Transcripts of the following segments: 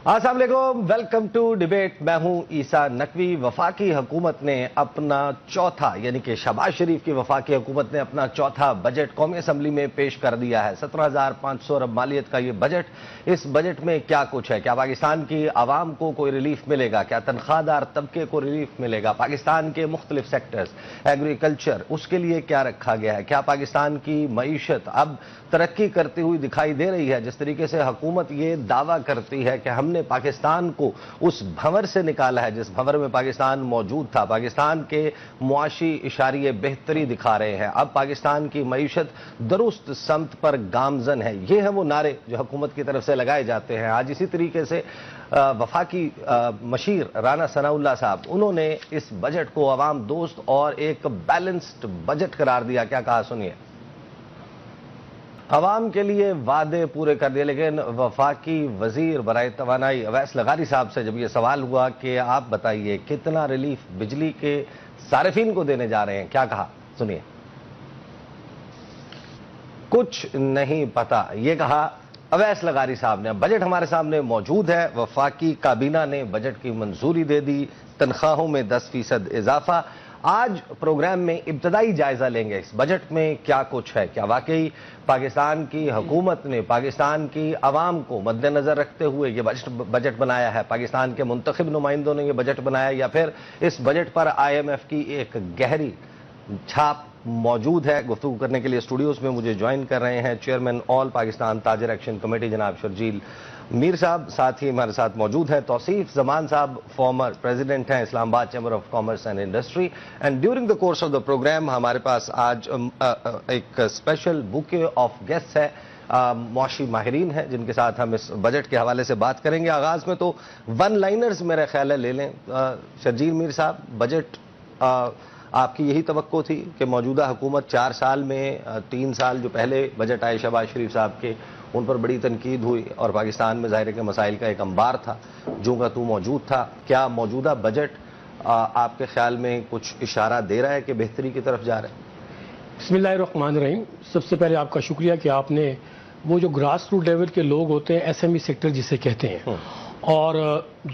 السلام علیکم، welcome to debate. میں ہوں عیسیٰ نقوی۔ وفاقی حکومت نے اپنا چوتھا یعنی کہ شہباز شریف کی وفاقی حکومت نے اپنا چوتھا بجٹ قومی اسمبلی میں پیش کر دیا ہے۔ 17,500 ارب مالیت کا یہ بجٹ۔ اس بجٹ میں کیا کچھ ہے؟ کیا پاکستان کی عوام کو کوئی ریلیف ملے گا؟ کیا تنخواہ دار طبقے کو ریلیف ملے گا؟ پاکستان کے مختلف سیکٹرز، ایگریکلچر، اس کے لیے کیا رکھا گیا ہے؟ کیا پاکستان کی معیشت اب ترقی کرتی ہوئی دکھائی دے رہی ہے؟ جس طریقے سے حکومت یہ دعویٰ کرتی ہے کہ ہم نے پاکستان کو اس بھنور سے نکالا ہے جس بھنور میں پاکستان موجود تھا، پاکستان کے معاشی اشاریے بہتری دکھا رہے ہیں، اب پاکستان کی معیشت درست سمت پر گامزن ہے، یہ ہیں وہ نعرے جو حکومت کی طرف سے لگائے جاتے ہیں۔ آج اسی طریقے سے وفاقی مشیر رانا ثناء اللہ صاحب، انہوں نے اس بجٹ کو عوام دوست اور ایک بیلنسڈ بجٹ قرار دیا۔ کیا کہا سنیے۔ عوام کے لیے وعدے پورے کر دیے، لیکن وفاقی وزیر برائے توانائی اویس لغاری صاحب سے جب یہ سوال ہوا کہ آپ بتائیے کتنا ریلیف بجلی کے صارفین کو دینے جا رہے ہیں، کیا کہا سنیے۔ کچھ نہیں پتا، یہ کہا اویس لغاری صاحب نے۔ بجٹ ہمارے سامنے موجود ہے، وفاقی کابینہ نے بجٹ کی منظوری دے دی، تنخواہوں میں 10% اضافہ۔ آج پروگرام میں ابتدائی جائزہ لیں گے اس بجٹ میں کیا کچھ ہے، کیا واقعی پاکستان کی حکومت نے پاکستان کی عوام کو مد نظر رکھتے ہوئے یہ بجٹ بنایا ہے، پاکستان کے منتخب نمائندوں نے یہ بجٹ بنایا، یا پھر اس بجٹ پر IMF کی ایک گہری چھاپ موجود ہے۔ گفتگو کرنے کے لیے اسٹوڈیوز میں مجھے جوائن کر رہے ہیں چیئرمین آل پاکستان تاجر ایکشن کمیٹی جناب شرجیل میر صاحب، ساتھ ہی ہمارے ساتھ موجود ہیں توصیف زمان صاحب، فارمر پریزیڈنٹ ہیں Islamabad chamber of commerce and industry, and during the course of the programme ہمارے پاس آج ایک اسپیشل بوکے آف گیسٹ ہے، معاشی ماہرین ہیں جن کے ساتھ ہم اس بجٹ کے حوالے سے بات کریں گے۔ آغاز میں تو ون لائنرز میرے خیال ہے لے لیں۔ شرجیل میر صاحب، بجٹ آپ کی یہی توقع تھی کہ موجودہ حکومت 4 سال میں 3 سال جو پہلے بجٹ آئے شہباز شریف صاحب کے، ان پر بڑی تنقید ہوئی اور پاکستان میں ظاہر ہے کہ مسائل کا ایک انبار تھا جو کا تو موجود تھا، کیا موجودہ بجٹ آپ کے خیال میں کچھ اشارہ دے رہا ہے کہ بہتری کی طرف جا رہا ہے؟ بسم اللہ الرحمن الرحیم۔ سب سے پہلے آپ کا شکریہ کہ آپ نے وہ جو گراس روٹ لیول کے لوگ ہوتے ہیں، SME سیکٹر جسے کہتے ہیں، اور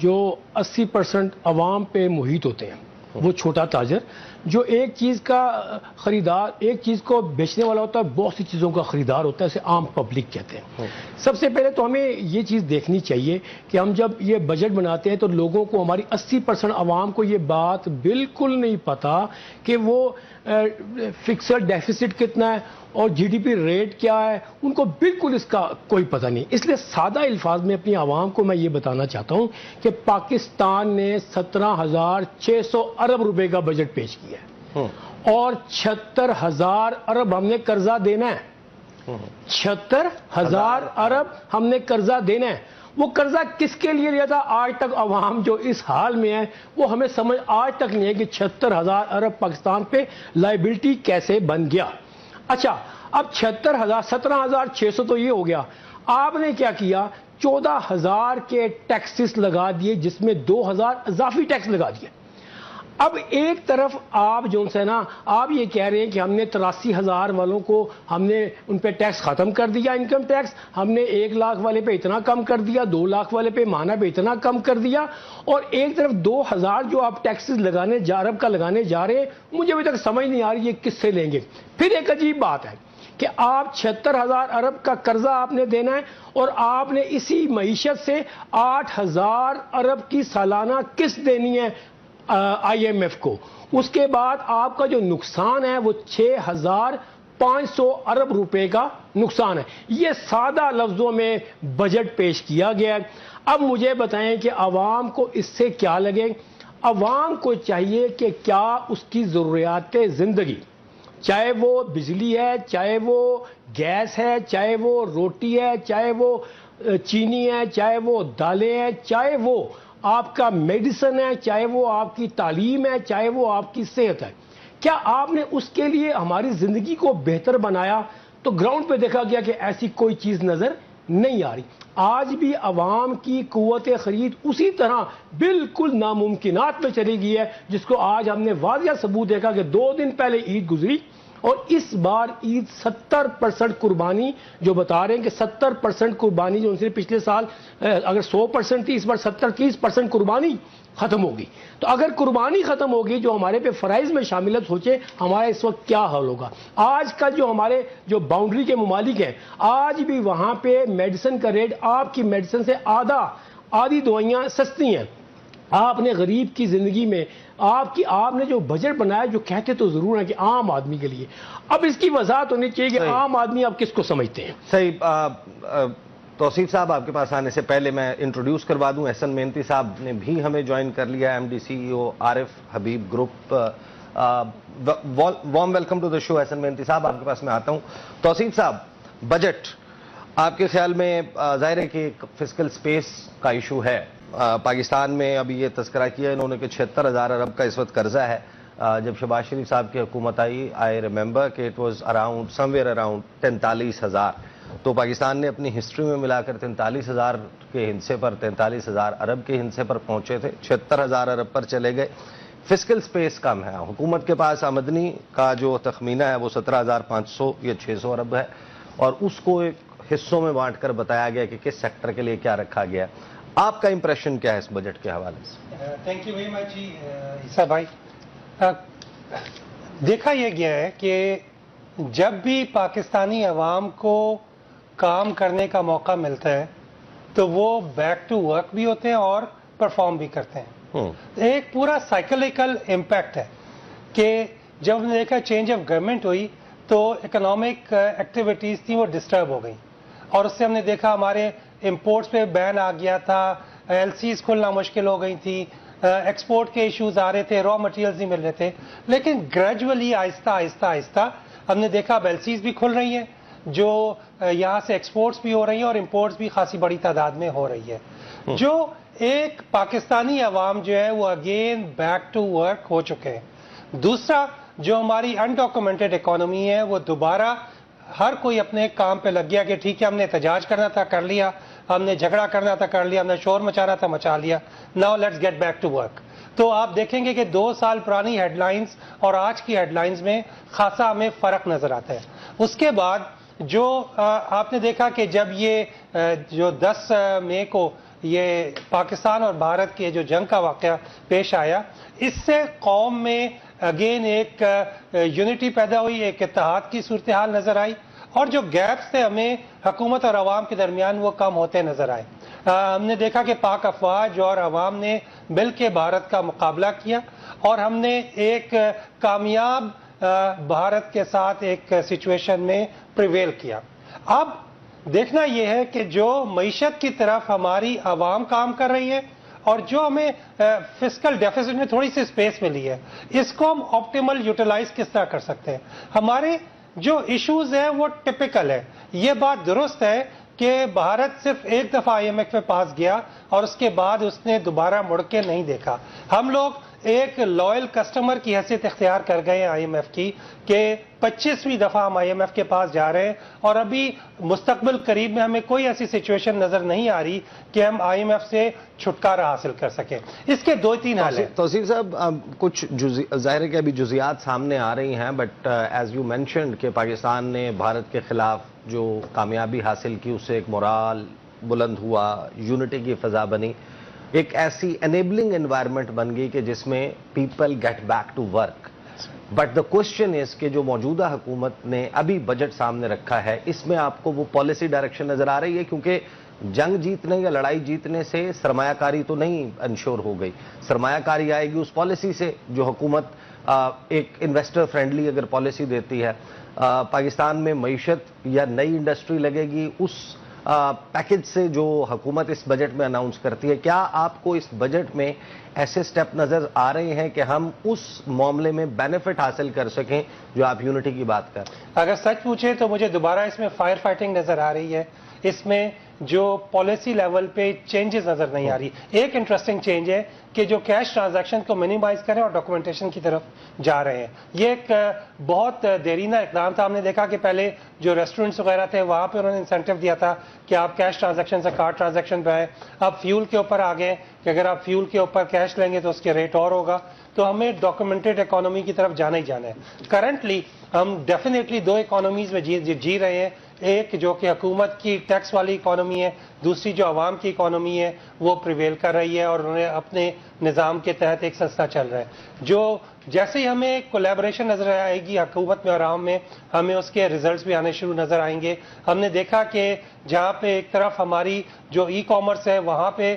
جو 80% عوام پہ محیط ہوتے ہیں، وہ چھوٹا تاجر جو ایک چیز کا خریدار، ایک چیز کو بیچنے والا ہوتا ہے، بہت سی چیزوں کا خریدار ہوتا ہے، اسے عام پبلک کہتے ہیں۔ سب سے پہلے تو ہمیں یہ چیز دیکھنی چاہیے کہ ہم جب یہ بجٹ بناتے ہیں تو لوگوں کو، ہماری 80% عوام کو یہ بات بالکل نہیں پتا کہ وہ فکسڈ ڈیفیسٹ کتنا ہے اور GDP ریٹ کیا ہے، ان کو بالکل اس کا کوئی پتہ نہیں۔ اس لیے سادہ الفاظ میں اپنی عوام کو میں یہ بتانا چاہتا ہوں کہ پاکستان نے 17,600 ارب روپے کا بجٹ پیش کیا ہے اور 76,000 ارب ہم نے قرضہ دینا ہے۔ 76,000 ارب ہم نے قرضہ دینا ہے۔ وہ قرضہ کس کے لیے لیا تھا؟ آج تک عوام جو اس حال میں ہے وہ ہمیں سمجھ آج تک نہیں ہے کہ 76,000 ارب پاکستان پہ لائبلٹی کیسے بن گیا۔ اچھا، اب 17,600 تو یہ ہو گیا۔ آپ نے کیا کیا؟ 14,000 کے ٹیکسز لگا دیے، جس میں 2,000 اضافی ٹیکس لگا دیے۔ اب ایک طرف آپ جو ہے نا، آپ یہ کہہ رہے ہیں کہ ہم نے 83,000 والوں کو ہم نے ان پہ ٹیکس ختم کر دیا، انکم ٹیکس ہم نے 1 لاکھ والے پہ اتنا کم کر دیا، 2 لاکھ والے پہ ماہانہ پہ اتنا کم کر دیا، اور ایک طرف 2,000 جو آپ ٹیکسز لگانے ارب کا لگانے جا رہے ہیں، مجھے ابھی تک سمجھ نہیں آ رہی یہ کس سے لیں گے۔ پھر ایک عجیب بات ہے کہ آپ 76,000 ارب کا قرضہ آپ نے دینا ہے اور آپ نے اسی معیشت سے 8,000 ارب کی سالانہ قسط دینی ہے IMF کو۔ اس کے بعد آپ کا جو نقصان ہے وہ 6,500 ارب روپے کا نقصان ہے۔ یہ سادہ لفظوں میں بجٹ پیش کیا گیا ہے۔ اب مجھے بتائیں کہ عوام کو اس سے کیا لگے؟ عوام کو چاہیے کہ کیا اس کی ضروریات زندگی، چاہے وہ بجلی ہے، چاہے وہ گیس ہے، چاہے وہ روٹی ہے، چاہے وہ چینی ہے، چاہے وہ دالیں ہیں، چاہے وہ آپ کا میڈیسن ہے، چاہے وہ آپ کی تعلیم ہے، چاہے وہ آپ کی صحت ہے، کیا آپ نے اس کے لیے ہماری زندگی کو بہتر بنایا؟ تو گراؤنڈ پہ دیکھا گیا کہ ایسی کوئی چیز نظر نہیں آ رہی۔ آج بھی عوام کی قوت خرید اسی طرح بالکل ناممکنات میں چلی گئی ہے، جس کو آج ہم نے واضح ثبوت دیکھا کہ 2 دن پہلے عید گزری اور اس بار عید 70% قربانی جو بتا رہے ہیں کہ 70% قربانی جو ان سے پچھلے سال اگر 100% تھی، اس بار 70-30% قربانی ختم ہوگی. تو اگر قربانی ختم ہوگی جو ہمارے پہ فرائض میں شامل ہے، سوچیں ہمارا اس وقت کیا حال ہوگا. آج کا جو ہمارے جو باؤنڈری کے ممالک ہیں، آج بھی وہاں پہ میڈیسن کا ریٹ آپ کی میڈیسن سے آدھی دوائیاں سستی ہیں. آپ نے غریب کی زندگی میں آپ نے جو بجٹ بنایا، جو کہتے تو ضرور ہیں کہ عام آدمی کے لیے، اب اس کی وضاحت ہونی چاہیے کہ عام آدمی آپ کس کو سمجھتے ہیں. صحیح. توصیف صاحب آپ کے پاس آنے سے پہلے میں انٹروڈیوس کروا دوں، احسن مینتی صاحب نے بھی ہمیں جوائن کر لیا، M D C E O Arif Habib group. Warm welcome to the show. Ahsan مینتی صاحب آپ کے پاس میں آتا ہوں. توصیف صاحب، بجٹ آپ کے خیال میں ظاہر ہے کہ ایک فسکل سپیس کا ایشو ہے. پاکستان میں ابھی یہ تذکرہ کیا انہوں نے کہ 76,000 ارب کا اس وقت قرضہ ہے. جب شہباز شریف صاحب کی حکومت آئی، آئی ریمبر کہ it was around some where around 43,000. تو پاکستان نے اپنی ہسٹری میں ملا کر 43,000 کے ہندسے پر 43,000 ارب کے ہندسے پر پہنچے تھے، 76,000 ارب پر چلے گئے. فسکل سپیس کم ہے. حکومت کے پاس آمدنی کا جو تخمینہ ہے وہ 17,500 یا 600 ارب ہے، اور اس کو ایک حصوں میں بانٹ کر بتایا گیا کہ کس سیکٹر کے لیے کیا رکھا گیا. آپ کا امپریشن کیا ہے اس بجٹ کے حوالے سے؟ تھینک یو ویری مچ جی عیسیٰ بھائی. دیکھا یہ گیا ہے کہ جب بھی پاکستانی عوام کو کام کرنے کا موقع ملتا ہے تو وہ بیک ٹو ورک بھی ہوتے ہیں اور پرفارم بھی کرتے ہیں. ایک پورا سائیکلیکل امپیکٹ ہے کہ جب ہم نے دیکھا چینج آف گورنمنٹ ہوئی تو اکنامک ایکٹیویٹیز تھیں وہ ڈسٹرب ہو گئیں، اور اس سے ہم نے دیکھا ہمارے امپورٹس پہ بین آ گیا تھا، ایل سیز کھلنا مشکل ہو گئی تھی، ایکسپورٹ کے ایشوز آ رہے تھے، را مٹیریلز نہیں مل رہے تھے. لیکن گریجولی آہستہ آہستہ آہستہ ہم نے دیکھا اب ایل سیز بھی کھل رہی ہیں، جو یہاں سے ایکسپورٹس بھی ہو رہی ہیں اور امپورٹس بھی خاصی بڑی تعداد میں ہو رہی ہے. جو ایک پاکستانی عوام جو ہے وہ اگین بیک ٹو ورک ہو چکے ہیں. دوسرا جو ہماری انڈاکومنٹڈ اکانومی ہے وہ دوبارہ ہر کوئی اپنے کام پہ لگ گیا کہ ٹھیک ہے ہم نے احتجاج کرنا تھا کر لیا، ہم نے جھگڑا کرنا تھا کر لیا، ہم نے شور مچانا تھا مچا لیا، now let's get back to work. تو آپ دیکھیں گے کہ 2 سال پرانی ہیڈ لائنز اور آج کی ہیڈ لائنز میں خاصا ہمیں فرق نظر آتا ہے. اس کے بعد جو آپ نے دیکھا کہ جب یہ جو 10 مئی کو یہ پاکستان اور بھارت کے جو جنگ کا واقعہ پیش آیا، اس سے قوم میں اگین ایک یونٹی پیدا ہوئی، ایک اتحاد کی صورتحال نظر آئی، اور جو گیپس تھے ہمیں حکومت اور عوام کے درمیان وہ کم ہوتے نظر آئے. ہم نے دیکھا کہ پاک افواج اور عوام نے مل کے بھارت کا مقابلہ کیا، اور ہم نے ایک کامیاب بھارت کے ساتھ ایک سچویشن میں پریویل کیا. اب دیکھنا یہ ہے کہ جو معیشت کی طرف ہماری عوام کام کر رہی ہے اور جو ہمیں فسکل ڈیفیسٹ میں تھوڑی سی سپیس ملی ہے، اس کو ہم آپٹیمل یوٹیلائز کس طرح کر سکتے ہیں. ہمارے جو ایشوز ہیں وہ ٹپیکل ہے. یہ بات درست ہے کہ بھارت صرف ایک دفعہ آئی ایم ایف میں پاس گیا اور اس کے بعد اس نے دوبارہ مڑ کے نہیں دیکھا. ہم لوگ ایک لائل کسٹمر کی حیثیت اختیار کر گئے ہیں آئی ایم ایف کی کہ 25ویں دفعہ ہم آئی ایم ایف کے پاس جا رہے ہیں، اور ابھی مستقبل قریب میں ہمیں کوئی ایسی سچویشن نظر نہیں آ رہی کہ ہم آئی ایم ایف سے چھٹکارا حاصل کر سکیں. اس کے 2-3 حل ہیں. توصیف صاحب، کچھ ظاہر ہے کہ ابھی جزیات سامنے آ رہی ہیں، بٹ ایز یو مینشنڈ کہ پاکستان نے بھارت کے خلاف جو کامیابی حاصل کی، اس سے ایک مورال بلند ہوا، یونٹی کی فضا بنی، ایک ایسی انیبلنگ انوائرمنٹ بن گئی کہ جس میں people get back to work. But the question is کہ جو موجودہ حکومت نے ابھی بجٹ سامنے رکھا ہے، اس میں آپ کو وہ پالیسی ڈائریکشن نظر آ رہی ہے؟ کیونکہ جنگ جیتنے یا لڑائی جیتنے سے سرمایہ کاری تو نہیں انشور ہو گئی. سرمایہ کاری آئے گی اس پالیسی سے جو حکومت ایک انویسٹر فرینڈلی اگر پالیسی دیتی ہے. پاکستان میں معیشت یا نئی انڈسٹری لگے گی اس پیکج سے جو حکومت اس بجٹ میں اناؤنس کرتی ہے. کیا آپ کو اس بجٹ میں ایسے سٹیپ نظر آ رہے ہیں کہ ہم اس معاملے میں بینیفٹ حاصل کر سکیں جو آپ یونٹی کی بات کر؟ اگر سچ پوچھیں تو مجھے دوبارہ اس میں فائر فائٹنگ نظر آ رہی ہے. اس میں جو پالیسی لیول پہ چینجز نظر نہیں آ رہی. ایک انٹرسٹنگ چینج ہے کہ جو کیش ٹرانزیکشن کو منیمائز کریں اور ڈاکومنٹیشن کی طرف جا رہے ہیں. یہ ایک بہت دیرینہ اقدام تھا. ہم نے دیکھا کہ پہلے جو ریسٹورنٹس وغیرہ تھے وہاں پہ انہوں نے انسینٹیو دیا تھا کہ آپ کیش ٹرانزیکشن سے کارڈ ٹرانزیکشن پہ آئے. اب فیول کے اوپر آ گئے کہ اگر آپ فیول کے اوپر کیش لیں گے تو اس کے ریٹ اور ہوگا. تو ہمیں ڈاکومنٹڈ اکانومی کی طرف جانا ہی جانا ہے. کرنٹلی ہم ڈیفینیٹلی دو اکانومیز میں جی رہے ہیں. ایک جو کہ حکومت کی ٹیکس والی اکانومی ہے, دوسری جو عوام کی اکانومی ہے وہ پریویل کر رہی ہے اور انہیں اپنے نظام کے تحت ایک سلسلہ چل رہا ہے. جو جیسے ہی ہمیں کولیبریشن نظر آئے گی حکومت میں اور عوام میں, ہمیں اس کے ریزلٹس بھی آنے شروع نظر آئیں گے. ہم نے دیکھا کہ جہاں پہ ایک طرف ہماری جو ای کامرس ہے وہاں پہ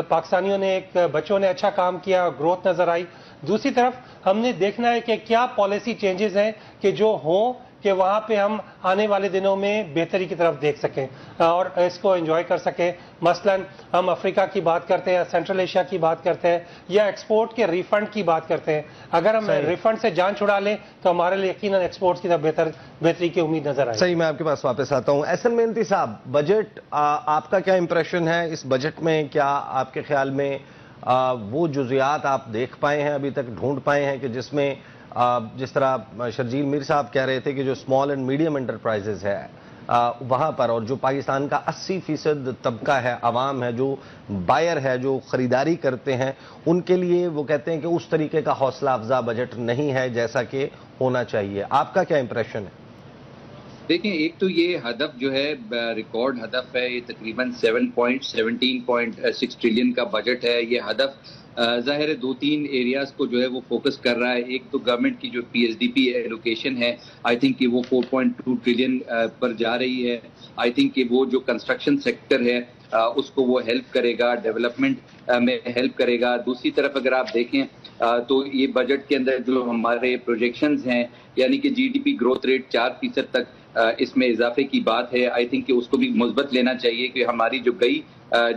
پاکستانیوں نے بچوں نے اچھا کام کیا, گروتھ نظر آئی. دوسری طرف ہم نے دیکھنا ہے کہ کیا پالیسی چینجز ہیں کہ جو ہوں کہ وہاں پہ ہم آنے والے دنوں میں بہتری کی طرف دیکھ سکیں اور اس کو انجوائے کر سکیں. مثلا ہم افریقہ کی بات کرتے ہیں, سینٹرل ایشیا کی بات کرتے ہیں, یا ایکسپورٹ کے ریفنڈ کی بات کرتے ہیں. اگر ہم ریفنڈ سے جان چھڑا لیں تو ہمارے لیے یقیناً ایکسپورٹ کی طرف بہتری کی امید نظر آئے. صحیح, میں آپ کے پاس واپس آتا ہوں. احسن مہنتی صاحب, بجٹ آپ کا کیا امپریشن ہے اس بجٹ میں؟ کیا آپ کے خیال میں وہ جزیات آپ دیکھ پائے ہیں, ابھی تک ڈھونڈ پائے ہیں کہ جس میں جس طرح شرجیل میر صاحب کہہ رہے تھے کہ جو اسمال اینڈ میڈیم انٹرپرائزز ہے وہاں پر, اور جو پاکستان کا 80% طبقہ ہے, عوام ہے, جو بائر ہے, جو خریداری کرتے ہیں, ان کے لیے وہ کہتے ہیں کہ اس طریقے کا حوصلہ افزا بجٹ نہیں ہے جیسا کہ ہونا چاہیے. آپ کا کیا امپریشن ہے؟ دیکھیں, ایک تو یہ ہدف جو ہے ریکارڈ ہدف ہے, یہ تقریباً 17.6 ٹریلین کا بجٹ ہے. یہ ہدف ظاہر ہے 2-3 ایریاز کو جو ہے وہ فوکس کر رہا ہے. ایک تو گورنمنٹ کی جو P S D P allocation ہے, آئی تھنک کہ وہ 4.2 ٹریلین پر جا رہی ہے. آئی تھنک کہ وہ جو کنسٹرکشن سیکٹر ہے اس کو وہ ہیلپ کرے گا, ڈیولپمنٹ میں ہیلپ کرے گا. دوسری طرف اگر آپ دیکھیں تو یہ بجٹ کے اندر جو ہمارے پروجیکشنز ہیں, یعنی کہ G D P growth rate 4% تک اس میں اضافے کی بات ہے. آئی تھنک کہ اس کو بھی مثبت لینا چاہیے کہ ہماری جو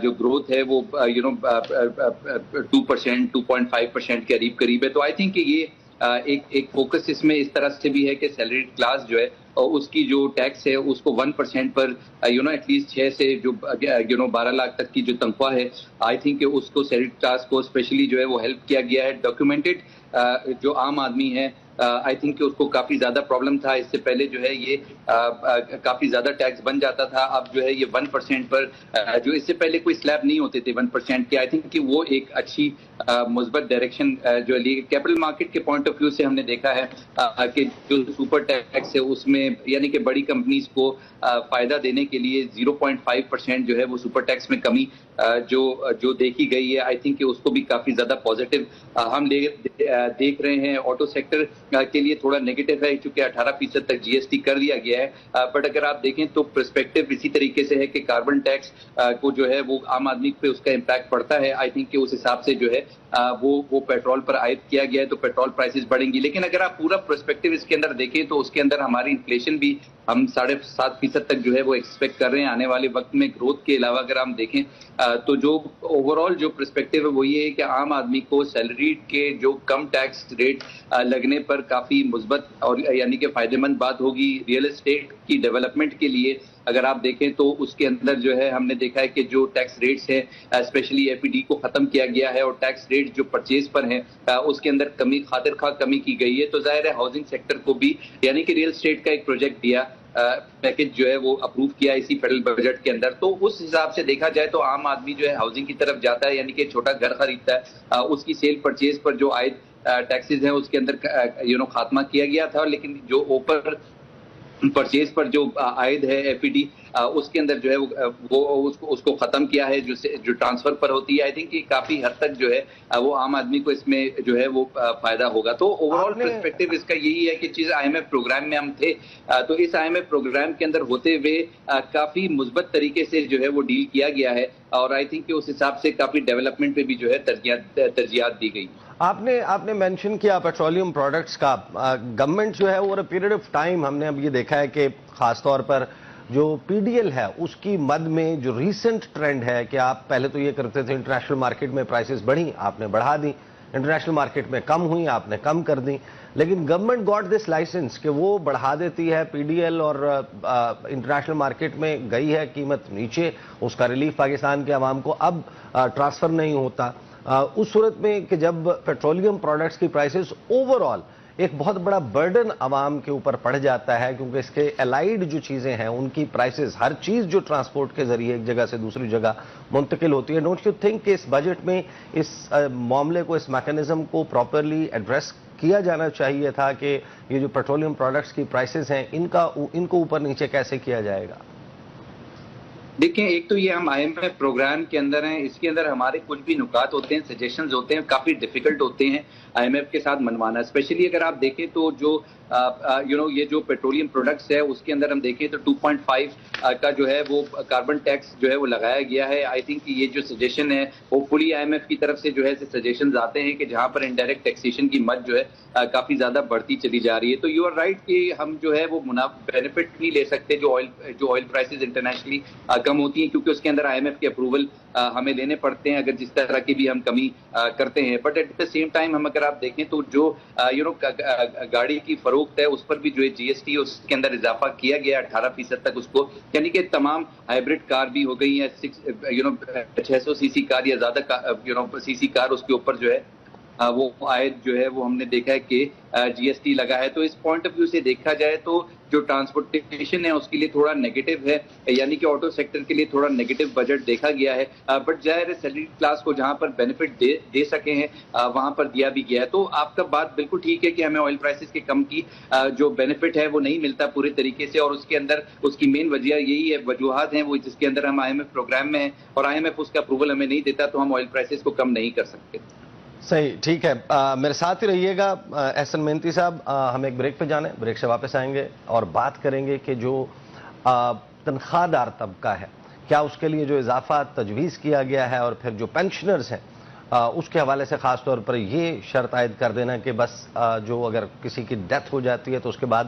جو گروتھ ہے وہ 2%, 2.5% کے قریب ہے. تو آئی تھنک کہ یہ ایک فوکس اس میں اس طرح سے بھی ہے کہ سیلریڈ کلاس جو ہے اس کی جو ٹیکس ہے اس کو 1% پر ایٹ لیسٹ 6 سے جو 12 لاکھ تک کی جو تنخواہ ہے, آئی تھنک کہ اس کو سیلریڈ کلاس کو اسپیشلی جو ہے وہ ہیلپ کیا گیا ہے. ڈاکیومنٹڈ جو عام آدمی ہے, آئی تھنک کہ اس کو کافی زیادہ پرابلم تھا. اس سے پہلے جو ہے یہ کافی زیادہ ٹیکس بن جاتا تھا. اب جو ہے یہ 1% پر, جو اس سے پہلے کوئی سلیب نہیں ہوتے تھے 1% کے. آئی تھنک کہ وہ ایک اچھی مثبت ڈائریکشن جو ہے کیپٹل مارکیٹ کے پوائنٹ آف ویو سے ہم نے دیکھا ہے کہ جو سپر ٹیکس ہے اس میں یعنی کہ بڑی کمپنیز کو فائدہ دینے کے لیے 0.5% جو ہے وہ سپر ٹیکس میں کمی جو دیکھی گئی ہے. آئی تھنک کہ اس کو بھی کافی زیادہ پازیٹیو ہم دیکھ رہے ہیں. آٹو سیکٹر کے لیے تھوڑا نیگیٹو ہے چونکہ 18% تک جی ایس ٹی کر دیا گیا ہے. بٹ اگر آپ دیکھیں تو پرسپیکٹو اسی طریقے سے ہے کہ کاربن ٹیکس کو جو ہے وہ عام آدمی پہ اس کا امپیکٹ پڑتا ہے. آئی تھنک کہ اس حساب سے جو ہے وہ پیٹرول پر عائد کیا گیا ہے تو پیٹرول پرائسز بڑھیں گی. لیکن اگر آپ پورا پرسپیکٹو اس کے اندر دیکھیں تو اس کے اندر ہماری انفلیشن بھی ہم 7.5% تک جو ہے وہ ایکسپیکٹ کر رہے ہیں آنے والے وقت میں. گروتھ کے علاوہ اگر ہم دیکھیں تو جو اوور آل جو پرسپیکٹو ہے وہ یہ ہے کہ عام آدمی کو سیلری کے جو کم ٹیکس ریٹ لگنے پر کافی مثبت اور یعنی کہ فائدہ مند بات ہوگی. ریئل اسٹیٹ کی ڈیولپمنٹ کے لیے اگر آپ دیکھیں تو اس کے اندر جو ہے ہم نے دیکھا ہے کہ جو ٹیکس ریٹس ہیں اسپیشلی اے پی ڈی کو ختم کیا گیا ہے اور ٹیکس ریٹ جو پرچیز پر ہیں اس کے اندر کمی خاطر خواہ کمی کی گئی ہے. تو ظاہر ہے ہاؤسنگ سیکٹر کو بھی یعنی کہ ریئل اسٹیٹ کا ایک پروجیکٹ دیا پیکج جو ہے وہ اپروو کیا اسی فیڈرل بجٹ کے اندر. تو اس حساب سے دیکھا جائے تو عام آدمی جو ہے ہاؤسنگ کی طرف جاتا ہے یعنی کہ چھوٹا گھر خریدتا ہے, اس کی سیل پرچیز پر جو عائد ٹیکسز ہیں اس کے اندر خاتمہ کیا گیا تھا. لیکن جو اوپر پرچیز پر جو عائد ہے اے پی ڈی اس کے اندر جو ہے وہ اس کو ختم کیا ہے جو ٹرانسفر پر ہوتی ہے. آئی تھنک کہ کافی حد تک جو ہے وہ عام آدمی کو اس میں جو ہے وہ فائدہ ہوگا. تو اوور آل پرسپیکٹو اس کا یہی ہے کہ چیز آئی ایم ایف پروگرام میں ہم تھے تو اس آئی ایم ایف پروگرام کے اندر ہوتے ہوئے کافی مثبت طریقے سے جو ہے وہ ڈیل کیا گیا ہے اور آئی تھنک کہ اس حساب سے کافی ڈیولپمنٹ پہ بھی جو ہے ترجیحات دی گئی. آپ نے مینشن کیا پیٹرولیم پروڈکٹس کا. گورنمنٹ جو ہے over a period of time ہم نے اب یہ دیکھا ہے کہ خاص طور پر جو پی ڈی ایل ہے اس کی مد میں جو ریسنٹ ٹرینڈ ہے کہ آپ پہلے تو یہ کرتے تھے انٹرنیشنل مارکیٹ میں پرائسز بڑھیں آپ نے بڑھا دیں, انٹرنیشنل مارکیٹ میں کم ہوئیں آپ نے کم کر دیں. لیکن گورنمنٹ گاٹ دس لائسنس کہ وہ بڑھا دیتی ہے پی ڈی ایل اور انٹرنیشنل مارکیٹ میں گئی ہے قیمت نیچے, اس کا ریلیف پاکستان کے عوام کو اب ٹرانسفر نہیں ہوتا. اس صورت میں کہ جب پیٹرولیم پروڈکٹس کی پرائسز اوور آل ایک بہت بڑا برڈن عوام کے اوپر پڑ جاتا ہے کیونکہ اس کے الائیڈ جو چیزیں ہیں ان کی پرائسز ہر چیز جو ٹرانسپورٹ کے ذریعے ایک جگہ سے دوسری جگہ منتقل ہوتی ہے. ڈونٹ یو تھنک کہ اس بجٹ میں اس معاملے کو اس میکانزم کو پراپرلی ایڈریس کیا جانا چاہیے تھا کہ یہ جو پیٹرولیم پروڈکٹس کی پرائسز ہیں ان کو اوپر نیچے کیسے کیا جائے گا؟ دیکھیں، ایک تو یہ ہم آئی ایم ایف پروگرام کے اندر ہیں، اس کے اندر ہمارے کچھ بھی نکات ہوتے ہیں، سجیشنز ہوتے ہیں، کافی ڈیفیکلٹ ہوتے ہیں آئی ایم ایف کے ساتھ منوانا. اسپیشلی اگر آپ دیکھیں تو جو یہ جو پیٹرولیم پروڈکٹس ہے اس کے اندر ہم دیکھیں تو 2.5 کا جو ہے وہ کاربن ٹیکس جو ہے وہ لگایا گیا ہے. آئی تھنک یہ جو سجیشن ہے وہ فلی آئی ایم ایف کی طرف سے جو ہے سجیشنز آتے ہیں کہ جہاں پر انڈائریکٹ ٹیکسیشن کی مد جو ہے کافی زیادہ بڑھتی چلی جا رہی ہے. تو یو آر رائٹ کہ ہم جو ہے وہ بینیفٹ نہیں لے سکتے جو آئل پرائسز انٹرنیشنلی کم ہوتی ہیں، کیونکہ اس کے اندر آئی ایم ایف کے اپروول ہمیں لینے پڑتے ہیں اگر جس طرح کی بھی ہم کمی کرتے ہیں. But at the same time ہم اگر آپ دیکھیں تو جو گاڑی کی فروخت ہے اس پر بھی جو ہے جی ایس ٹی اس کے اندر اضافہ کیا گیا 18% تک اس کو، یعنی کہ تمام ہائبرڈ کار بھی ہو گئی ہیں 600 سی سی کار یا زیادہ سی سی کار اس کے اوپر جو ہے وہ عائد جو ہے وہ ہم نے دیکھا ہے کہ جی ایس ٹی لگا ہے. تو اس پوائنٹ آف ویو سے دیکھا جائے تو جو ٹرانسپورٹیشن ہے اس کے لیے تھوڑا نیگیٹو ہے، یعنی کہ آٹو سیکٹر کے لیے تھوڑا نیگیٹو بجٹ دیکھا گیا ہے. بٹ ظاہر ہے سیلری کلاس کو جہاں پر بینیفٹ دے سکے ہیں وہاں پر دیا بھی گیا ہے. تو آپ کا بات بالکل ٹھیک ہے کہ ہمیں آئل پرائسز کے کم کی جو بینیفٹ ہے وہ نہیں ملتا پورے طریقے سے، اور اس کے اندر اس کی مین وجہ یہی ہے، وجوہات ہیں وہ جس کے اندر ہم آئی ایم ایف پروگرام میں ہیں اور آئی ایم ایف اس کا اپروول ہمیں نہیں دیتا تو ہم آئل پرائسز کو کم نہیں کر سکتے. صحیح، ٹھیک ہے. میرے ساتھ ہی رہیے گا احسن مینتی صاحب. ہم ایک بریک پہ جانے، بریک سے واپس آئیں گے اور بات کریں گے کہ جو تنخواہ دار طبقہ ہے کیا اس کے لیے جو اضافہ تجویز کیا گیا ہے، اور پھر جو پینشنرز ہیں اس کے حوالے سے خاص طور پر یہ شرط عائد کر دینا کہ بس جو اگر کسی کی ڈیتھ ہو جاتی ہے تو اس کے بعد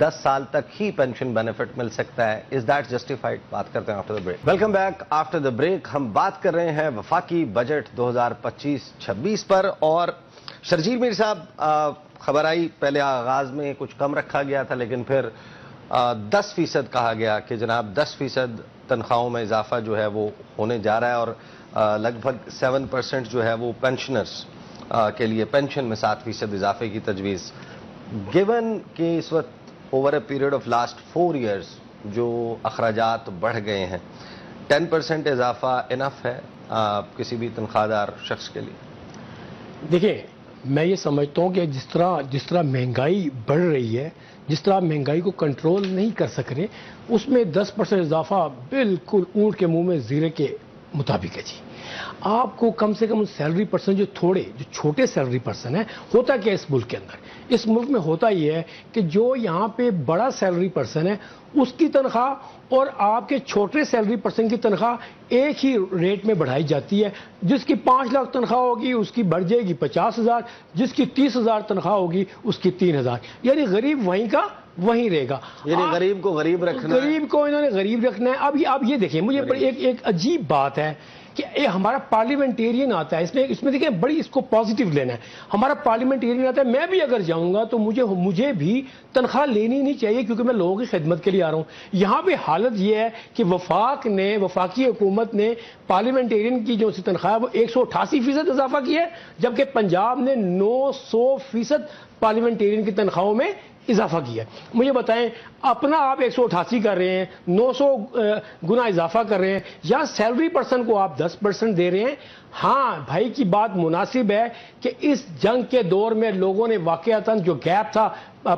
10 سال تک ہی پینشن بینیفٹ مل سکتا ہے. Is that justified? بات کرتے ہیں after the break. Welcome back after the break. ہم بات کر رہے ہیں وفاقی بجٹ 2025-26 پر، اور شرجیل میر صاحب خبر آئی پہلے آغاز میں کچھ کم رکھا گیا تھا لیکن پھر 10% کہا گیا کہ جناب 10% تنخواہوں میں اضافہ جو ہے وہ ہونے جا رہا ہے، اور لگ بھگ 7% جو ہے وہ پینشنرز کے لیے پینشن میں 7% اضافے کی تجویز. گیون کہ اس وقت over a period of last 4 years جو اخراجات بڑھ گئے ہیں، 10% اضافہ انف ہے کسی بھی تنخواہ دار شخص کے لیے؟ دیکھیں، میں یہ سمجھتا ہوں کہ جس طرح مہنگائی بڑھ رہی ہے، جس طرح مہنگائی کو کنٹرول نہیں کر سک رہے، اس میں 10% اضافہ بالکل اونٹ کے منہ میں زیرے کے مطابق ہے. جی آپ کو کم سے کم سیلری پرسن جو چھوٹے سیلری پرسن ہیں، ہوتا کیا اس ملک کے اندر، اس ملک میں ہوتا یہ ہے کہ جو یہاں پہ بڑا سیلری پرسن ہے اس کی تنخواہ اور آپ کے چھوٹے سیلری پرسن کی تنخواہ ایک ہی ریٹ میں بڑھائی جاتی ہے. جس کی 5 لاکھ تنخواہ ہوگی اس کی بڑھ جائے گی 50,000، جس کی 30,000 تنخواہ ہوگی اس کی 3,000، یعنی غریب وہیں کا وہیں رہے گا. یعنی غریب کو غریب رکھنا، غریب کو انہوں نے غریب رکھنا ہے. اب یہ دیکھیں، مجھے ایک عجیب بات ہے کہ ہمارا پارلیمنٹیرین آتا ہے، اس میں دیکھیں بڑی اس کو پازیٹیو لینا ہے. ہمارا پارلیمنٹیرین آتا ہے، میں بھی اگر جاؤں گا تو مجھے بھی تنخواہ لینی نہیں چاہیے کیونکہ میں لوگوں کی خدمت کے لیے آ رہا ہوں. یہاں پہ حالت یہ ہے کہ وفاقی حکومت نے پارلیمنٹیرین کی جو تنخواہ ہے وہ 188% اضافہ کیا ہے، جبکہ پنجاب نے 900% پارلیمنٹیرین کی تنخواہوں میں اضافہ کیا. مجھے بتائیں، اپنا آپ 188 کر رہے ہیں، 900 گنا اضافہ کر رہے ہیں، یا سیلری پرسن کو آپ 10% دے رہے ہیں. ہاں بھائی کی بات مناسب ہے کہ اس جنگ کے دور میں لوگوں نے واقعتاً جو گیپ تھا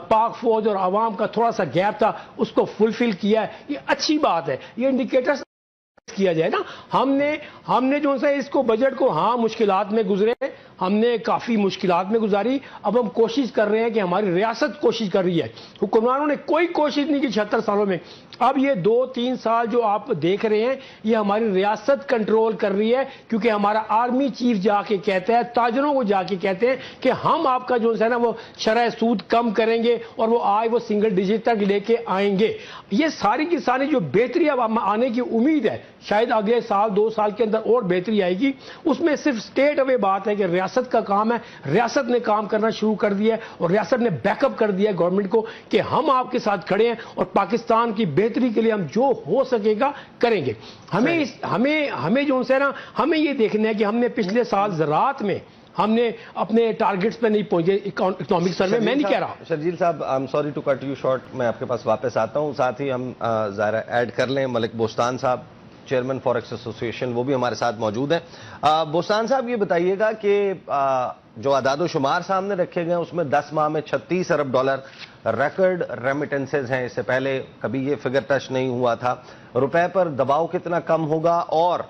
پاک فوج اور عوام کا تھوڑا سا گیپ تھا اس کو فلفل کیا ہے. یہ اچھی بات ہے، یہ انڈیکیٹرز کیا جائے نا. ہم نے جو ہے اس کو بجٹ کو مشکلات میں گزرے، ہم نے کافی مشکلات میں گزاری. اب ہم کوشش کر رہے ہیں کہ ہماری ریاست کوشش کر رہی ہے، حکمرانوں نے کوئی کوشش نہیں کی 76 سالوں میں. اب یہ 2-3 سال جو آپ دیکھ رہے ہیں یہ ہماری ریاست کنٹرول کر رہی ہے، کیونکہ ہمارا آرمی چیف جا کے کہتا ہے، تاجروں کو جا کے کہتے ہیں کہ ہم آپ کا جو ہے نا وہ شرح سود کم کریں گے اور وہ سنگل ڈیجٹ تک لے کے آئیں گے. یہ ساری کی ساری جو بہتری اب آنے کی امید ہے، شاید اگلے سال 2 سال کے اندر اور بہتری آئے گی. اس میں صرف اسٹیٹ اوے بات ہے کہ ریاست کا کام ہے، ریاست نے کام کرنا شروع کر دیا ہے اور ریاست نے بیک اپ کر دیا ہے گورنمنٹ کو کہ ہم آپ کے ساتھ کھڑے ہیں اور پاکستان کی بہتری کے لیے ہم جو ہو سکے گا کریں گے. ہمیں جو ہے نا ہمیں یہ دیکھنا ہے کہ ہم نے پچھلے سال زراعت میں ہم نے اپنے ٹارگٹس پہ نہیں پہنچے. اکنامک سروے میں نہیں کہہ رہا. شرجیل صاحب، I am sorry to cut you short, میں آپ کے پاس واپس آتا ہوں. ساتھ ہی ہم ظاہرہ ایڈ کر لیں ملک بوستان صاحب چیئرمین فوریکس ایسوسی ایشن، وہ بھی ہمارے ساتھ موجود ہیں۔ بوستان صاحب یہ بتائیے گا کہ جو اعداد و شمار سامنے رکھے گئے ہیں اس میں 10 ماہ میں $36 ارب ریکارڈ ریمیٹنسز ہیں، اس سے پہلے کبھی یہ فگر ٹچ نہیں ہوا تھا۔ روپے پر دباؤ کتنا کم ہوگا، اور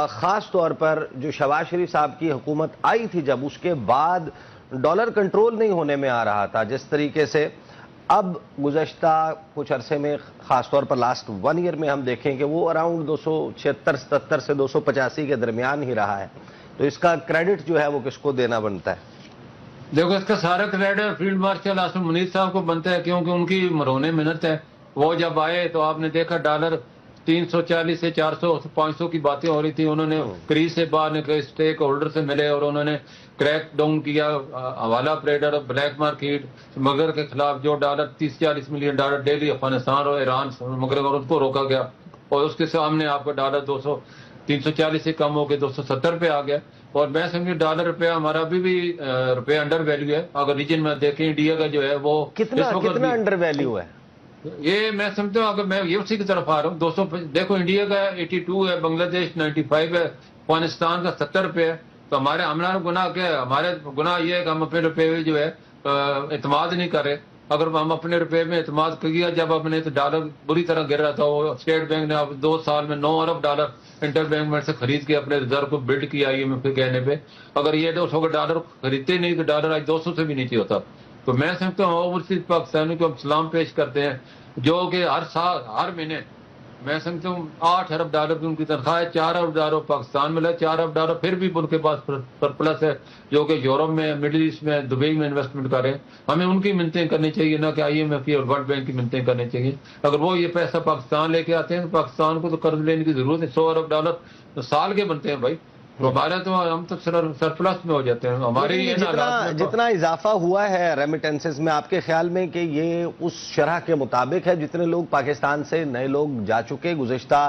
خاص طور پر جو شہباز شریف صاحب کی حکومت آئی تھی جب، اس کے بعد ڈالر کنٹرول نہیں ہونے میں آ رہا تھا جس طریقے سے اب گزشتہ کچھ عرصے میں، خاص طور پر لاسٹ 1 ایئر میں ہم دیکھیں کہ وہ اراؤنڈ 276-77 سے 285 کے درمیان ہی رہا ہے، تو اس کا کریڈٹ جو ہے وہ کس کو دینا بنتا ہے؟ دیکھو اس کا سارا credit field marshal Asif Munir صاحب کو بنتا ہے، کیونکہ ان کی مرہون محنت ہے۔ وہ جب آئے تو آپ نے دیکھا ڈالر 340 سے 400 500 کی باتیں ہو رہی تھی، انہوں نے کریز سے باہر نکلے، اسٹیک ہولڈر سے ملے اور انہوں نے کریک ڈاؤن کیا حوالہ ٹریڈر اور بلیک مارکیٹ مگر کے خلاف، جو dollar 30-40 million dollar daily Afghanistan اور ایران مگر ان کو روکا گیا، اور اس کے سامنے آپ کا ڈالر 340 سے کم ہو کے 270 پہ آ گیا۔ اور میں سمجھوں ڈالر روپیہ ہمارا ابھی بھی روپیہ انڈر ویلیو ہے۔ اگر ریجن میں دیکھیں انڈیا کا جو ہے وہ کتنا انڈر ویلیو ہے یہ میں سمجھتا ہوں، اگر میں یہ اسی کی طرف آ رہا ہوں 200 دیکھو انڈیا کا 82 ہے، بنگلہ دیش 95 ہے، افغانستان کا 70 پہ ہے، تو ہمارا گناہ کیا ہے؟ ہمارے گناہ یہ ہے کہ ہم اپنے روپے جو ہے اعتماد نہیں کر رہے۔ اگر ہم اپنے روپے میں اعتماد کیا، جب ہم نے تو ڈالر بری طرح گر رہا تھا، وہ اسٹیٹ بینک نے اب 2 سال میں $9 ارب انٹر بینک میں سے خرید کے اپنے ریزرو کو بلڈ کیا IMF کے کہنے پہ۔ اگر یہ 200 کا ڈالر خریدتے نہیں تو ڈالر آج 200 سے بھی نیچے ہوتا۔ تو میں سمجھتا ہوں اوورسیز پاکستانیوں کو ہم سلام پیش کرتے ہیں، جو کہ ہر سال ہر مہینے میں سمجھتا ہوں $8 ارب کی ان کی تنخواہ ہے، $4 ارب پاکستان میں لے، $4 ارب پھر بھی ان کے پاس سرپلس ہے، جو کہ یورپ میں، مڈل ایسٹ میں، دبئی میں انویسٹمنٹ کر رہے ہیں۔ ہمیں ان کی منتیں کرنی چاہیے، نہ کہ IMF کی اور ورلڈ بینک کی منتیں کرنی چاہیے۔ اگر وہ یہ پیسہ پاکستان لے کے آتے ہیں تو پاکستان کو تو قرض لینے کی ضرورت ہے۔ $100 ارب تو سال کے بنتے ہیں بھائی، ہمارا تو ہم تو سرپلس میں ہو جاتے ہیں۔ ہماری جتنا اضافہ ہوا ہے ریمیٹنسز میں، آپ کے خیال میں کہ یہ اس شرح کے مطابق ہے جتنے لوگ پاکستان سے نئے لوگ جا چکے؟ گزشتہ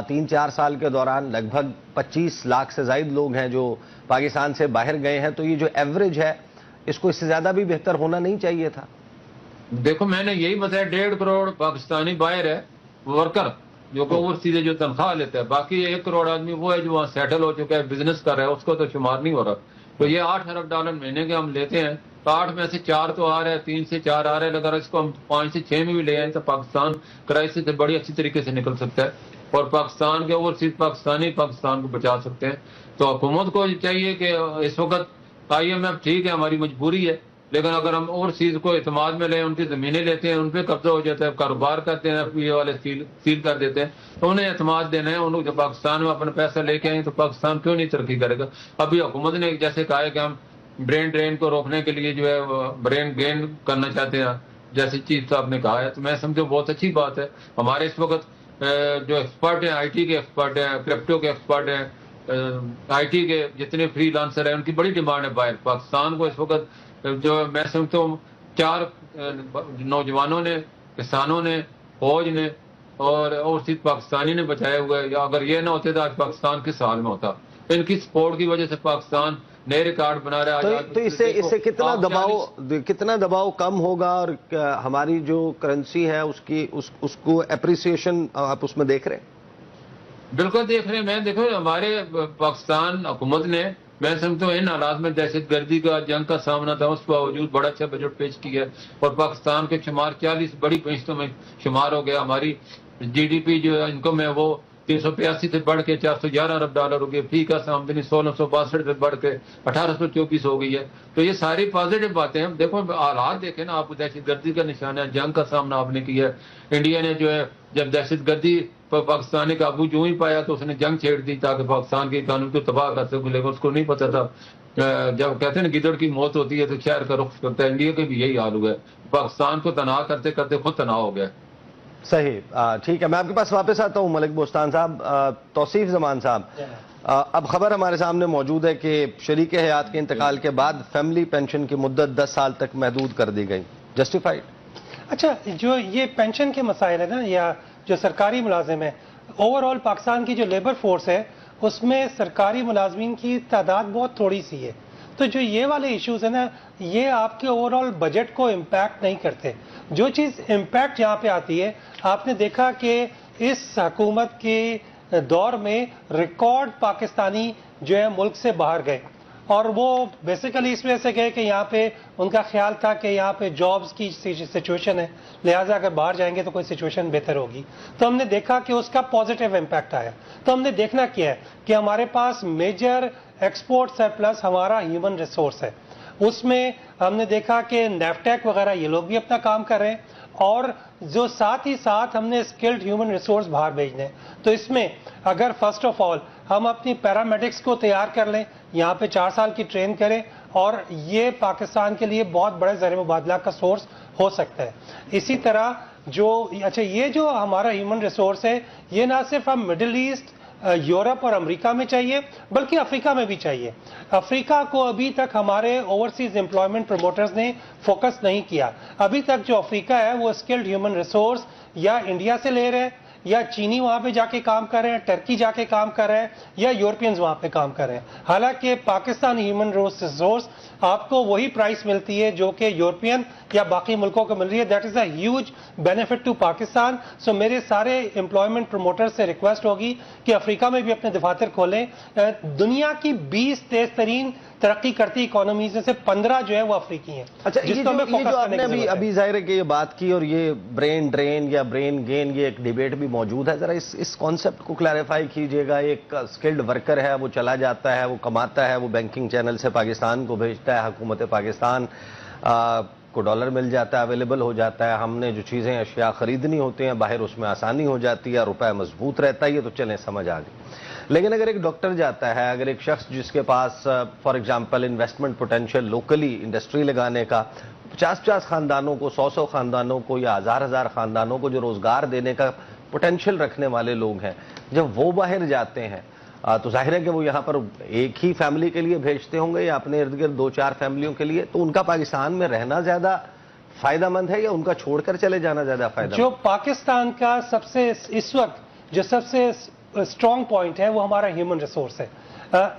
3-4 سال کے دوران لگ بھگ 25 لاکھ سے زائد لوگ ہیں جو پاکستان سے باہر گئے ہیں، تو یہ جو ایوریج ہے اس کو اس سے زیادہ بھی بہتر ہونا نہیں چاہیے تھا؟ دیکھو میں نے یہی بتایا، 1.5 کروڑ پاکستانی باہر ہے ورکر، جو کہ وہ سیدھے جو تنخواہ لیتا ہے، باقی 1 کروڑ آدمی وہ ہے جو وہاں سیٹل ہو چکا ہے، بزنس کر رہا ہے، اس کو تو شمار نہیں ہو رہا۔ تو یہ $8 ارب مہینے کے ہم لیتے ہیں، تو 8 میں سے 4 تو آ رہے ہیں، 3 سے 4 آ رہے ہیں، اگر اس کو ہم 5 سے 6 میں بھی لے آئیں تو پاکستان کرائسس سے بڑی اچھی طریقے سے نکل سکتا ہے، اور پاکستان کے اوورسیز پاکستانی پاکستان کو بچا سکتے ہیں۔ تو حکومت کو چاہیے کہ اس وقت IMF ٹھیک ہے ہماری مجبوری ہے، لیکن اگر ہم اوورسیز کو اعتماد میں لیں، ان کی زمینیں لیتے ہیں، ان پہ قبضہ ہو جاتا ہے، کاروبار کرتے ہیں، FBA والے سیل کر دیتے ہیں، تو انہیں اعتماد دینا ہے۔ ان لوگ جب پاکستان میں اپنا پیسہ لے کے آئیں تو پاکستان کیوں نہیں ترقی کرے گا؟ ابھی حکومت نے جیسے کہا ہے کہ ہم برین ڈرین کو روکنے کے لیے جو ہے برین گین کرنا چاہتے ہیں، جیسے چیف صاحب نے کہا ہے، تو میں سمجھو بہت اچھی بات ہے۔ ہمارے اس وقت جو ایکسپرٹ ہیں، IT کے ایکسپرٹ ہیں، کرپٹو کے ایکسپرٹ ہیں، IT کے جتنے فری لانسر ہیں، ان کی بڑی ڈیمانڈ ہے باہر۔ پاکستان کو اس وقت جو میں سمجھتا ہوں 4 نوجوانوں نے، کسانوں نے، فوج نے اور اوورسیز پاکستانی نے بچایا ہوا ہے، یا اگر یہ نہ ہوتے تو آج پاکستان کس حال میں ہوتا؟ ان کی سپورٹ کی وجہ سے پاکستان نئے ریکارڈ بنا رہا ہے۔ تو اس سے کتنا دباؤ کم ہوگا، اور ہماری جو کرنسی ہے اس کو اپریسیشن آپ اس میں دیکھ رہے ہیں؟ بالکل دیکھ رہے ہیں۔ میں دیکھو ہمارے پاکستان حکومت نے، میں سمجھتا ہوں ان حالات میں دہشت گردی کا جنگ کا سامنا تھا، اس باوجود بڑا اچھا بجٹ پیش کیا ہے، اور پاکستان کے شمار 40 بڑی فہرستوں میں شمار ہو گیا۔ ہماری GDP جو انکم ہے وہ 385 سے بڑھ کے $411 ارب ہو گئی، فی کا آمدنی 1662 سے بڑھ کے 1824 ہو گئی ہے۔ تو یہ ساری پازیٹو باتیں ہیں۔ دیکھو حالات دیکھیں نا آپ، دہشت گردی کا نشان ہے، جنگ کا سامنا آپ نے کیا ہے۔ انڈیا نے جو ہے جب دہشت گردی پر پاکستان نے قابو جو ہی پایا تو اس نے جنگ چھیڑ دی تاکہ پاکستان کی اکانومی کو تباہ کر سکے، لیکن اس کو نہیں پتا تھا جب کہتے ہیں نا گدڑ کی موت ہوتی ہے تو شہر کا رخ کرتا ہے۔ انڈیا کے بھی یہی حال ہوا ہے، پاکستان کو تنہا کرتے کرتے خود تنہا ہو گیا۔ صحیح، ٹھیک ہے، میں آپ کے پاس واپس آتا ہوں ملک بوستان صاحب۔ توصیف زمان صاحب، اب خبر ہمارے سامنے موجود ہے کہ شریک حیات کے انتقال کے بعد فیملی پینشن کی مدت 10 سال تک محدود کر دی گئی، جسٹیفائڈ؟ اچھا، جو یہ پینشن کے مسائل ہے نا، یا جو سرکاری ملازم ہے، اوور آل پاکستان کی جو لیبر فورس ہے اس میں سرکاری ملازمین کی تعداد بہت تھوڑی سی ہے، تو جو یہ والے ایشوز ہیں نا، یہ آپ کے اوور آل بجٹ کو امپیکٹ نہیں کرتے۔ جو چیز امپیکٹ یہاں پہ آتی ہے، آپ نے دیکھا کہ اس حکومت کی دور میں ریکارڈ پاکستانی جو ہے ملک سے باہر گئے، اور وہ بیسیکلی اس وجہ سے گئے کہ یہاں پہ ان کا خیال تھا کہ یہاں پہ جابز کی سچویشن ہے، لہٰذا اگر باہر جائیں گے تو کوئی سچویشن بہتر ہوگی. تو ہم نے دیکھا کہ اس کا پازیٹیو امپیکٹ آیا. تو ہم نے دیکھنا کیا ہے کہ ہمارے پاس میجر ایکسپورٹ سرپلس ہمارا ہیومن ریسورس ہے. اس میں ہم نے دیکھا کہ نیفٹیک وغیرہ یہ لوگ بھی اپنا کام کر رہے ہیں، اور جو ساتھ ہی ساتھ ہم نے اسکلڈ ہیومن ریسورس باہر بھیجنے. تو اس میں اگر فرسٹ آف آل ہم اپنی پیرامیڈکس کو تیار کر لیں، یہاں پہ 4 سال کی ٹرین کریں، اور یہ پاکستان کے لیے بہت بڑے زر مبادلہ کا سورس ہو سکتا ہے. اسی طرح یہ جو ہمارا ہیومن ریسورس ہے، یہ نہ صرف ہم مڈل ایسٹ، یورپ اور امریکہ میں چاہیے بلکہ افریقہ میں بھی چاہیے. افریقہ کو ابھی تک ہمارے اوورسیز امپلائمنٹ پروموٹرز نے فوکس نہیں کیا. ابھی تک جو افریقہ ہے وہ اسکلڈ ہیومن ریسورس یا انڈیا سے لے رہے ہیں، یا چینی وہاں پہ جا کے کام کر رہے ہیں، ٹرکی جا کے کام کر رہے ہیں، یا یورپینز وہاں پہ کام کر رہے ہیں. حالانکہ پاکستان ہیومن ریسورس آپ کو وہی پرائس ملتی ہے جو کہ یورپین یا باقی ملکوں کو مل رہی ہے. That is a huge benefit to Pakistan. So میرے سارے امپلائمنٹ پروموٹر سے ریکویسٹ ہوگی کہ افریقہ میں بھی اپنے دفاتر کھولیں. دنیا کی 20 تیز ترین ترقی کرتی اکانومیز میں سے 15 جو ہے وہ افریقی ہیں. اچھا، یہ جو آپ نے ابھی ظاہر ہے کہ یہ بات کی، اور یہ برین ڈرین یا برین گین، یہ ایک ڈیبیٹ بھی موجود ہے. ذرا اس کانسیپٹ کو کلیریفائی کیجئے گا. ایک اسکلڈ ورکر ہے، وہ چلا جاتا ہے، وہ کماتا ہے، وہ بینکنگ چینل سے پاکستان کو بھیجتا ہے، حکومت پاکستان کو ڈالر مل جاتا ہے، اویلیبل ہو جاتا ہے. ہم نے جو چیزیں اشیاء خریدنی ہوتی ہیں باہر، اس میں آسانی ہو جاتی ہے، روپے مضبوط رہتا ہے. یہ تو چلیں سمجھ آ گئی. لیکن اگر ایک ڈاکٹر جاتا ہے، اگر ایک شخص جس کے پاس for example investment potential locally industry لگانے کا 50 خاندانوں کو، 100 خاندانوں کو، یا 1000 خاندانوں کو جو روزگار دینے کا پوٹینشیل رکھنے والے لوگ ہیں، جب وہ باہر جاتے ہیں تو ظاہر ہے کہ وہ یہاں پر ایک ہی فیملی کے لیے بھیجتے ہوں گے یا اپنے ارد گرد 2-4 فیملیوں کے لیے. تو ان کا پاکستان میں رہنا زیادہ فائدہ مند ہے یا ان کا چھوڑ کر چلے جانا زیادہ فائدہ مند؟ جو پاکستان کا سب سے اس وقت جو سب سے اسٹرانگ پوائنٹ ہے وہ ہمارا ہیومن ریسورس ہے.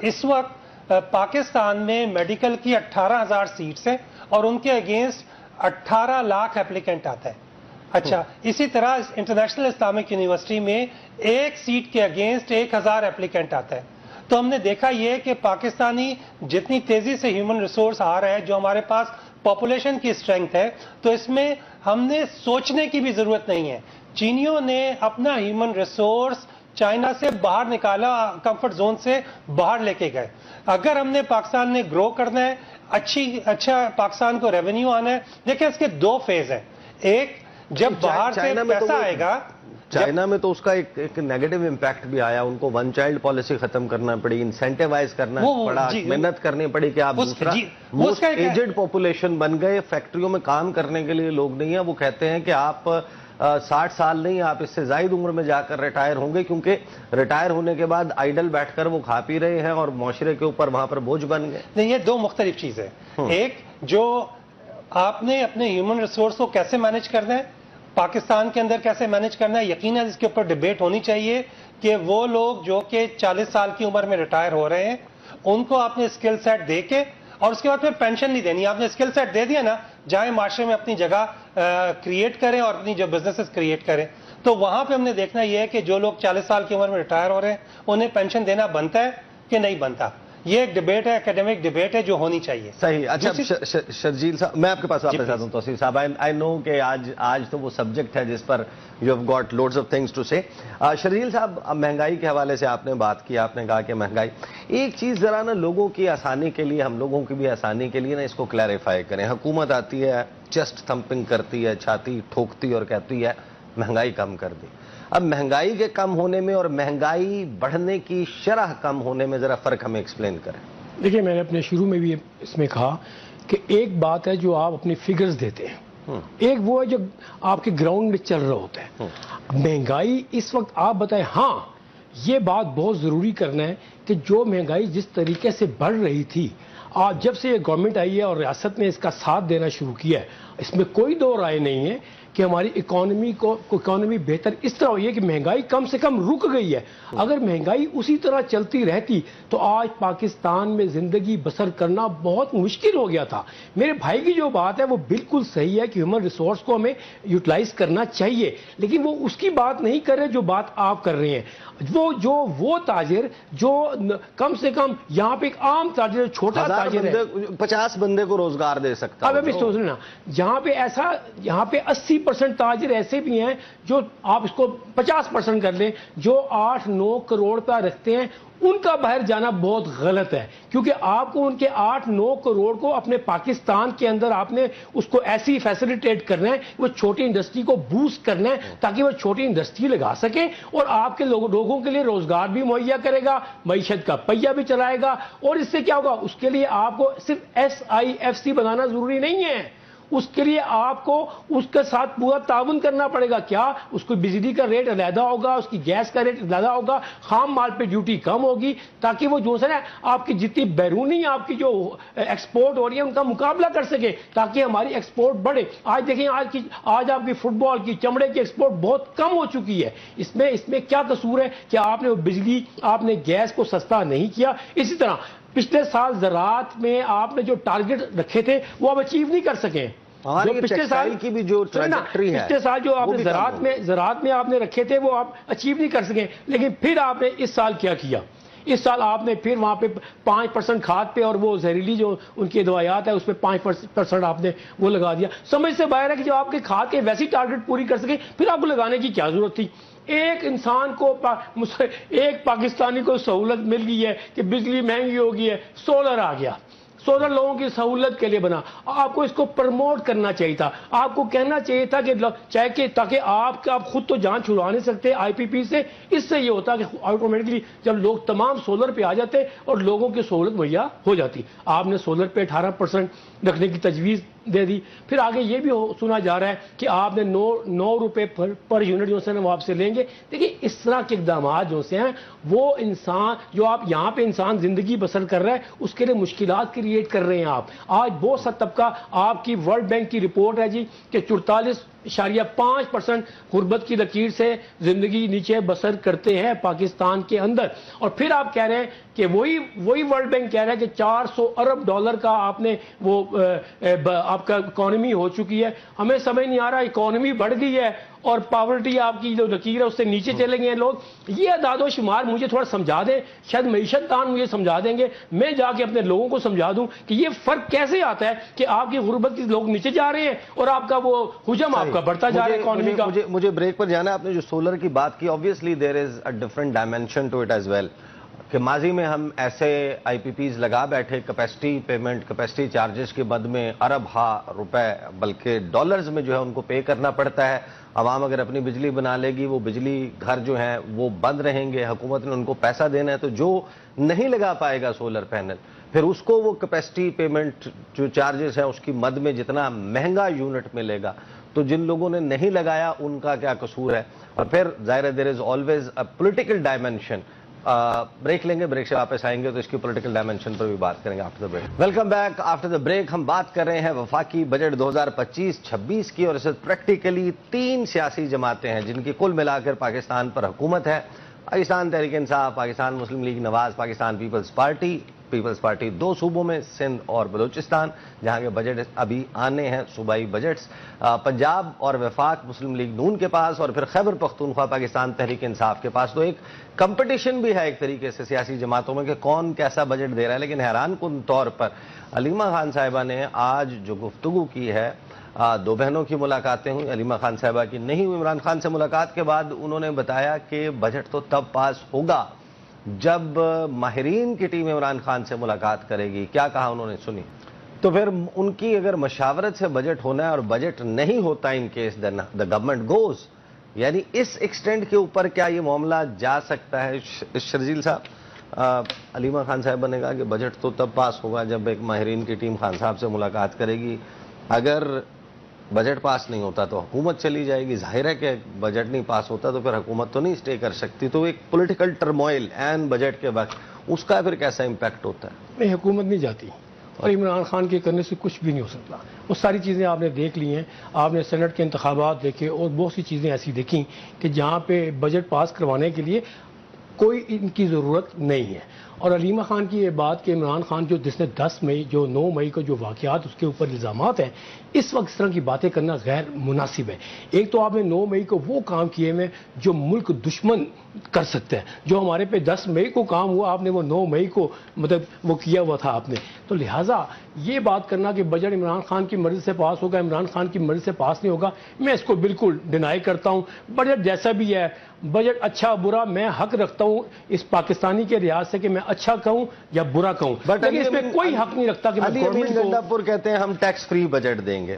اس وقت پاکستان میں میڈیکل کی 18,000 سیٹس ہیں اور ان کے اگینسٹ 18 لاکھ اپلیکینٹ آتا ہے. اچھا، اسی طرح انٹرنیشنل اسلامک یونیورسٹی میں 1 سیٹ کے اگینسٹ 1000 اپلیکینٹ آتا ہے. تو ہم نے دیکھا یہ کہ پاکستانی جتنی تیزی سے ہیومن ریسورس آ رہا ہے، جو ہمارے پاس پاپولیشن کی اسٹرینتھ ہے، تو اس میں ہم نے سوچنے کی بھی ضرورت نہیں ہے. چینیوں نے اپنا ہیومن ریسورس چائنا سے باہر نکالا، کمفرٹ زون سے باہر لے کے گئے. اگر ہم نے پاکستان نے گرو کرنا ہے، اچھا پاکستان کو ریونیو آنا ہے، دیکھیں اس کے 2 فیز ہیں. ایک، جب باہر سے پیسہ آئے گا. چائنا میں تو اس کا ایک نیگیٹو امپیکٹ بھی آیا. ان کو 1 چائلڈ پالیسی ختم کرنا پڑی، انسینٹیوائز کرنا پڑا، محنت کرنی پڑی کہ آپ دوسرا موسٹ ایجڈ پاپولیشن بن گئے. فیکٹریوں میں کام کرنے کے لیے لوگ نہیں ہیں. وہ کہتے ہیں کہ آپ 60 سال نہیں، آپ اس سے زائد عمر میں جا کر ریٹائر ہوں گے، کیونکہ ریٹائر ہونے کے بعد آئیڈل بیٹھ کر وہ کھا پی رہے ہیں اور معاشرے کے اوپر وہاں پر بوجھ بن گئے. نہیں، یہ 2 مختلف چیزیں. ایک، جو آپ نے اپنے ہیومن ریسورس کو کیسے مینج کرنا ہے، پاکستان کے اندر کیسے مینج کرنا ہے، یقیناً اس کے اوپر ڈیبیٹ ہونی چاہیے کہ وہ لوگ جو کہ 40 سال کی عمر میں ریٹائر ہو رہے ہیں، ان کو آپ نے اسکل سیٹ دے کے، اور اس کے بعد پھر پینشن نہیں دینی. آپ نے اسکل سیٹ دے دیا نا، جائیں معاشرے میں اپنی جگہ کریٹ کریں اور اپنی جو بزنسز کریٹ کریں. تو وہاں پہ ہم نے دیکھنا یہ ہے کہ جو لوگ 40 سال کی عمر میں ریٹائر ہو رہے ہیں انہیں پینشن دینا بنتا ہے کہ نہیں بنتا. یہ ایک ڈیبیٹ ہے، اکیڈمک ڈیبیٹ ہے جو ہونی چاہیے. صحیح. اچھا شرجیل صاحب، میں آپ کے پاس واپس آتا ہوں. توصیف صاحب، آئی نو کہ آج تو وہ سبجیکٹ ہے جس پر you have got loads of things to say. Sharjeel صاحب، مہنگائی کے حوالے سے آپ نے بات کی، آپ نے کہا کہ مہنگائی. ایک چیز ذرا نا لوگوں کی آسانی کے لیے، ہم لوگوں کی بھی آسانی کے لیے نا اس کو کلیریفائی کریں. حکومت آتی ہے، چیسٹ تھمپنگ کرتی ہے، چھاتی ٹھوکتی اور کہتی ہے مہنگائی کم کر دی. اب مہنگائی کے کم ہونے میں اور مہنگائی بڑھنے کی شرح کم ہونے میں ذرا فرق ہمیں ایکسپلین کریں. دیکھیں، میں نے اپنے شروع میں بھی اس میں کہا کہ ایک بات ہے جو آپ اپنی فگرز دیتے ہیں، ایک وہ ہے جو آپ کے گراؤنڈ میں چل رہا ہوتا ہے. مہنگائی اس وقت آپ بتائیں. ہاں، یہ بات بہت ضروری کرنا ہے کہ جو مہنگائی جس طریقے سے بڑھ رہی تھی، جب سے یہ گورنمنٹ آئی ہے اور ریاست نے اس کا ساتھ دینا شروع کیا ہے، اس میں کوئی دو رائے نہیں ہے کہ ہماری اکانومی بہتر اس طرح ہوئی ہے کہ مہنگائی کم سے کم رک گئی ہے. اگر مہنگائی اسی طرح چلتی رہتی تو آج پاکستان میں زندگی بسر کرنا بہت مشکل ہو گیا تھا. میرے بھائی کی جو بات ہے وہ بالکل صحیح ہے کہ ہیومن ریسورس کو ہمیں یوٹیلائز کرنا چاہیے, لیکن وہ اس کی بات نہیں کر رہے جو بات آپ کر رہے ہیں. وہ تاجر جو کم سے کم یہاں پہ ایک عام تاجر, چھوٹا تاجر ہے, 50 بندے کو روزگار دے سکتا. اب ابھی سوچ لینا, یہاں پہ 80% تاجر ایسے بھی ہیں جو آپ اس کو 50% کر لیں, جو 8-9 کروڑ روپیہ رکھتے ہیں. ان کا باہر جانا بہت غلط ہے, کیونکہ آپ کو ان کے 8-9 کروڑ کو اپنے پاکستان کے اندر آپ نے اس کو ایسی فیسیلیٹیٹ کرنا ہے, وہ چھوٹی انڈسٹری کو بوسٹ کرنا ہے تاکہ وہ چھوٹی انڈسٹری لگا سکے اور آپ کے لوگوں کے لیے روزگار بھی مہیا کرے گا, معیشت کا پہیہ بھی چلائے گا. اور اس سے کیا ہوگا, اس کے لیے آپ کو صرف SIFC بنانا ضروری نہیں ہے, اس کے لیے آپ کو اس کے ساتھ پورا تعاون کرنا پڑے گا. کیا اس کو بجلی کا ریٹ علیحدہ ہوگا, اس کی گیس کا ریٹ علیحدہ ہوگا, خام مال پہ ڈیوٹی کم ہوگی, تاکہ وہ جو ہے آپ کی جتنی بیرونی آپ کی جو ایکسپورٹ ہو رہی ہے ان کا مقابلہ کر سکے, تاکہ ہماری ایکسپورٹ بڑھے. آج دیکھیں آج آپ کی فٹ بال کی, چمڑے کی ایکسپورٹ بہت کم ہو چکی ہے. اس میں کیا قصور ہے کہ آپ نے بجلی, آپ نے گیس کو سستا نہیں کیا. اسی طرح پچھلے سال زراعت میں آپ نے جو ٹارگٹ رکھے تھے وہ آپ اچیو نہیں کر سکے. پچھلے سال کی بھی جو ٹریجیکٹری ہے, پچھلے سال جو آپ نے زراعت میں آپ نے رکھے تھے وہ آپ اچیو نہیں کر سکے. لیکن پھر آپ نے اس سال کیا, اس سال آپ نے پھر وہاں پہ 5% کھاد پہ اور وہ زہریلی جو ان کی دوائیات ہے اس پہ 5% آپ نے وہ لگا دیا. سمجھ سے باہر ہے کہ جو آپ کے کھاد کے ویسی ٹارگٹ پوری کر سکے پھر آپ کو لگانے کی کیا ضرورت تھی. ایک انسان کو, ایک پاکستانی کو سہولت مل گئی ہے کہ بجلی مہنگی ہو گئی ہے, سولر آ گیا, سولر لوگوں کی سہولت کے لیے بنا. آپ کو اس کو پروموٹ کرنا چاہیے تھا, آپ کو کہنا چاہیے تھا کہ تاکہ آپ خود تو جان چھڑا نہیں سکتے IPP سے. اس سے یہ ہوتا کہ آٹومیٹکلی جب لوگ تمام سولر پہ آ جاتے اور لوگوں کی سہولت مہیا ہو جاتی. آپ نے سولر پہ 18% رکھنے کی تجویز دے دی. پھر آگے یہ بھی سنا جا رہا ہے کہ آپ نے 9 روپے پر یونٹ جو سے وہ آپ سے لیں گے. دیکھیے اس طرح کے اقدامات جو سے ہیں وہ انسان جو آپ یہاں پہ انسان زندگی بسر کر رہا ہے اس کے لیے مشکلات کریٹ کر رہے ہیں. آپ آج بہت سا طبقہ, آپ کی ورلڈ بینک کی رپورٹ ہے جی کہ 44.5% غربت کی لکیر سے زندگی نیچے بسر کرتے ہیں پاکستان کے اندر. اور پھر آپ کہہ رہے ہیں کہ وہی ورلڈ بینک کہہ رہا ہے کہ $400 ارب کا آپ نے وہ آپ کا اکانومی ہو چکی ہے. ہمیں سمجھ نہیں آ رہا, اکانومی بڑھ گئی ہے اور پاورٹی آپ کی جو لکیر ہے اس سے نیچے چلے گئے ہیں لوگ. یہ اعداد و شمار مجھے تھوڑا سمجھا دیں, شاید معیشت دان مجھے سمجھا دیں گے, میں جا کے اپنے لوگوں کو سمجھا دوں کہ یہ فرق کیسے آتا ہے کہ آپ کی غربت کے لوگ نیچے جا رہے ہیں اور آپ کا وہ حجم آپ کا بڑھتا جا رہا ہے اکانومی کا. مجھے بریک پر جانا ہے. آپ نے جو سولر کی بات کی, obviously there is a different dimension to it as well, کہ ماضی میں ہم ایسے IPPs لگا بیٹھے, کیپیسٹی پیمنٹ, کیپیسٹی چارجز کے بد میں ارب روپے بلکہ ڈالرز میں جو ہے ان کو پے کرنا پڑتا ہے. عوام اگر اپنی بجلی بنا لے گی, وہ بجلی گھر جو ہیں وہ بند رہیں گے, حکومت نے ان کو پیسہ دینا ہے. تو جو نہیں لگا پائے گا سولر پینل, پھر اس کو وہ کیپیسٹی پیمنٹ جو چارجز ہیں اس کی مد میں جتنا مہنگا یونٹ ملے گا. تو جن لوگوں نے نہیں لگایا ان کا کیا قصور ہے. اور پھر ظاہر ہے there is always a political dimension. Break لیں گے, بریک سے واپس آئیں گے تو اس کی پولیٹیکل ڈائمنشن پر بھی بات کریں گے after the break. Welcome back. After the break ہم بات کر رہے ہیں وفاقی بجٹ 2025-26 کی, اور اسے پریکٹیکلی 3 سیاسی جماعتیں ہیں جن کی کل ملا کر پاکستان پر حکومت ہے. پاکستان تحریک انصاف, پاکستان مسلم لیگ نواز, پاکستان پیپلز پارٹی 2 صوبوں میں, سندھ اور بلوچستان, جہاں کے بجٹ ابھی آنے ہیں صوبائی بجٹس. پنجاب اور وفاق مسلم لیگ نون کے پاس, اور پھر خیبر پختونخوا پاکستان تحریک انصاف کے پاس. تو ایک کمپٹیشن بھی ہے ایک طریقے سے سیاسی جماعتوں میں کہ کون کیسا بجٹ دے رہا ہے. لیکن حیران کن طور پر علیمہ خان صاحبہ نے آج جو گفتگو کی ہے, 2 بہنوں کی ملاقاتیں ہوئی. علیمہ خان صاحبہ کی نہیں ہوئی. عمران خان سے ملاقات کے بعد انہوں نے بتایا کہ بجٹ تو تب پاس ہوگا جب ماہرین کی ٹیم عمران خان سے ملاقات کرے گی. کیا کہا انہوں نے, سنی. تو پھر ان کی اگر مشاورت سے بجٹ ہونا ہے اور بجٹ نہیں ہوتا in case the government goes, یعنی اس ایکسٹینٹ کے اوپر کیا یہ معاملہ جا سکتا ہے. شرجیل صاحب, علیمہ خان صاحبہ نے کہا کہ بجٹ تو تب پاس ہوگا جب ایک ماہرین کی ٹیم خان صاحب سے ملاقات کرے گی. اگر بجٹ پاس نہیں ہوتا تو حکومت چلی جائے گی. ظاہر ہے کہ بجٹ نہیں پاس ہوتا تو پھر حکومت تو نہیں اسٹے کر سکتی. تو ایک پولیٹیکل ٹرموائل اینڈ بجٹ کے وقت اس کا پھر کیسا امپیکٹ ہوتا ہے. نہیں, حکومت نہیں جاتی. اور عمران خان کے کرنے سے کچھ بھی نہیں ہو سکتا. وہ ساری چیزیں آپ نے دیکھ لی ہیں. آپ نے سینٹ کے انتخابات دیکھے اور بہت سی چیزیں ایسی دیکھیں کہ جہاں پہ بجٹ پاس کروانے کے لیے کوئی ان کی ضرورت نہیں ہے. اور علیمہ خان کی یہ بات کہ عمران خان جس نے 10 مئی 9 مئی کو جو واقعات اس کے اوپر الزامات ہیں، اس وقت اس طرح کی باتیں کرنا غیر مناسب ہے. ایک تو آپ نے 9 مئی کو وہ کام کیے ہوئے جو ملک دشمن کر سکتے ہیں. جو ہمارے پہ 10 مئی کو کام ہوا، آپ نے وہ 9 مئی کو وہ کیا ہوا تھا آپ نے. تو لہٰذا یہ بات کرنا کہ بجٹ عمران خان کی مرضی سے پاس ہوگا، عمران خان کی مرضی سے پاس نہیں ہوگا، میں اس کو بالکل ڈینائی کرتا ہوں. بجٹ جیسا بھی ہے، بجٹ اچھا برا، میں حق رکھتا ہوں اس پاکستانی کے لحاظ سے کہ میں اچھا کہوں یا برا کہوں، لیکن اس میں کوئی حق نہیں رکھتا کہ میں گورنمنٹ کو. گنڈا پور کہتے ہیں ہم ٹیکس فری بجٹ دیں گے.